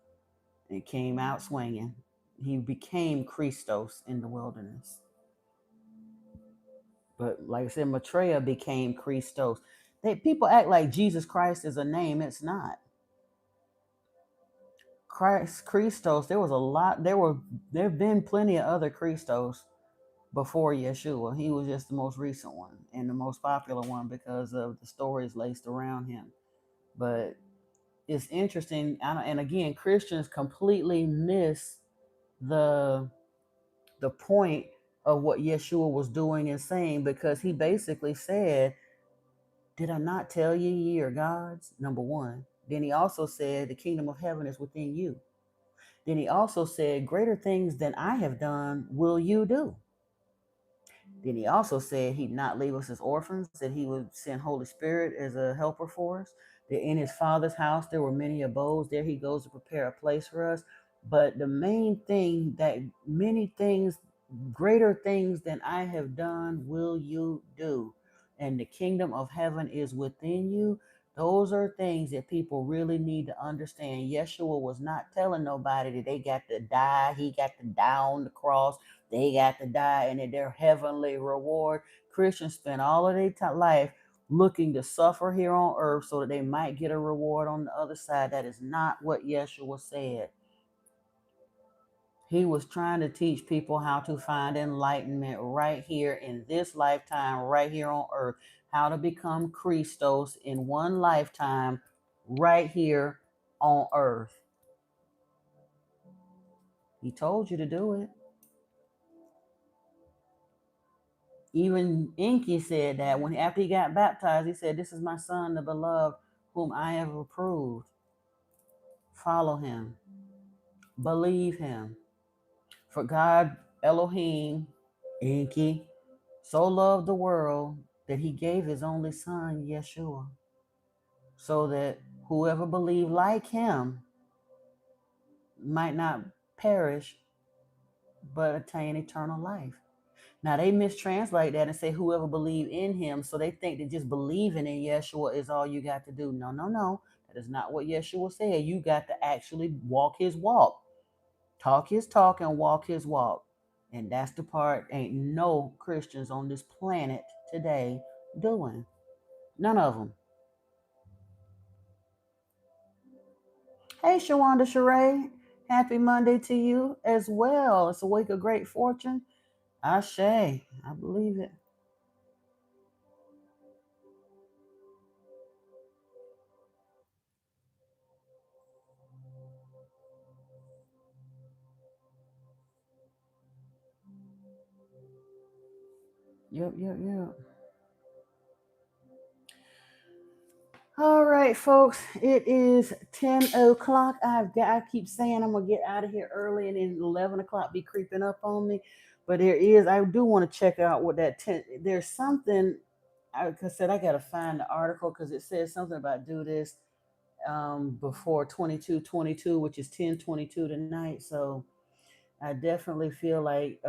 and came out swinging. He became Christos in the wilderness. But like I said, Maitreya became Christos. People act like Jesus Christ is a name. It's not. Christos, there was a lot. There have been plenty of other Christos before Yeshua. He was just the most recent one and the most popular one because of the stories laced around him. But it's interesting, and again, Christians completely miss the the point of what Yeshua was doing and saying, because he basically said, did I not tell you ye are gods? Number one. Then he also said, the kingdom of heaven is within you. Then he also said, greater things than I have done will you do. Then he also said he'd not leave us as orphans, that he would send Holy Spirit as a helper for us, that in his Father's house there were many abodes. There he goes to prepare a place for us. But the main thing, that many things, greater things than I have done, will you do. And the kingdom of heaven is within you. Those are things that people really need to understand. Yeshua was not telling nobody that they got to die. He got to die on the cross. They got to die, and their heavenly reward. Christians spend all of their life looking to suffer here on earth so that they might get a reward on the other side. That is not what Yeshua said. He was trying to teach people how to find enlightenment right here in this lifetime, right here on earth. How to become Christos in one lifetime, right here on earth. He told you to do it. Even Enki said that when after he got baptized, he said, "This is my son, the beloved, whom I have approved. Follow him, believe him. For God, Elohim, Enki, so loved the world that he gave his only son, Yeshua, so that whoever believed like him might not perish, but attain eternal life." Now they mistranslate that and say whoever believe in him. So they think that just believing in Yeshua is all you got to do. No, no, no. That is not what Yeshua said. You got to actually walk his walk. Talk his talk and walk his walk. And that's the part ain't no Christians on this planet today doing. None of them. Hey, Shawanda Sheree. Happy Monday to you as well. It's a week of great fortune. Ashe. I believe it. Yep. All right, folks. It is 10 o'clock. I keep saying I'm gonna get out of here early, and then 11 o'clock be creeping up on me. But I do want to check out what that 10. There's something. Like I said, I gotta find the article because it says something about do this before 22:22, which is 10:22 tonight. So I definitely feel like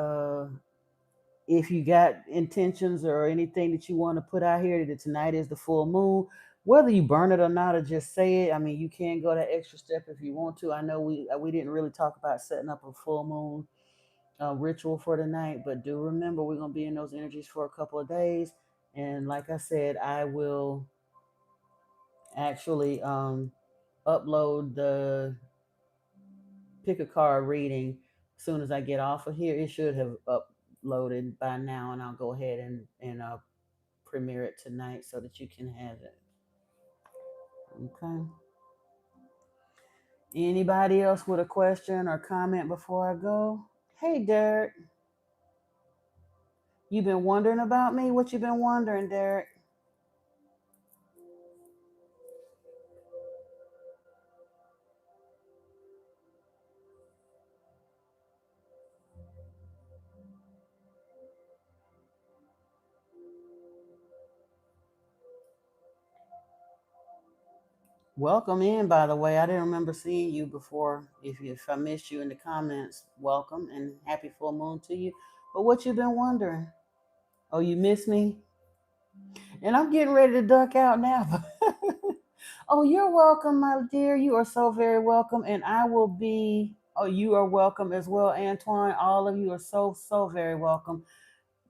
if you got intentions or anything that you want to put out here, that tonight is the full moon, whether you burn it or not, or just say it. I mean, you can go that extra step if you want to. I know we didn't really talk about setting up a full moon ritual for tonight, but do remember we're gonna be in those energies for a couple of days. And like I said, I will actually upload the pick a card reading as soon as I get off of here. It should have uploaded by now, and I'll go ahead and premiere it tonight so that you can have it. Okay. Anybody else with a question or comment before I go? Hey, Derek. You been wondering about me? What you been wondering, Derek? Welcome in, by the way. I didn't remember seeing you before. If I missed you in the comments, welcome and happy full moon to you. But what you been wondering? Oh, you missed me? And I'm getting ready to duck out now. Oh, you're welcome, my dear. You are so very welcome. And I will be, oh, you are welcome as well, Antoine. All of you are so very welcome.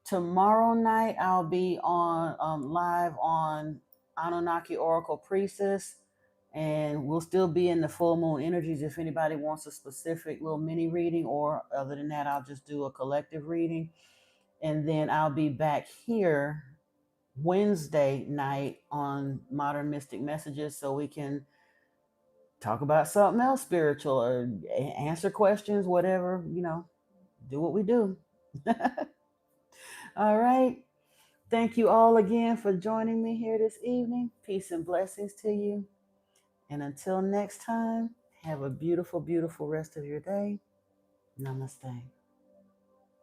Tomorrow night, I'll be on live on Anunnaki Oracle Priestess. And we'll still be in the full moon energies if anybody wants a specific little mini reading, or other than that, I'll just do a collective reading. And then I'll be back here Wednesday night on Modern Mystic Messages so we can talk about something else spiritual or answer questions, whatever, do what we do. All right. Thank you all again for joining me here this evening. Peace and blessings to you. And until next time, have a beautiful, beautiful rest of your day. Namaste.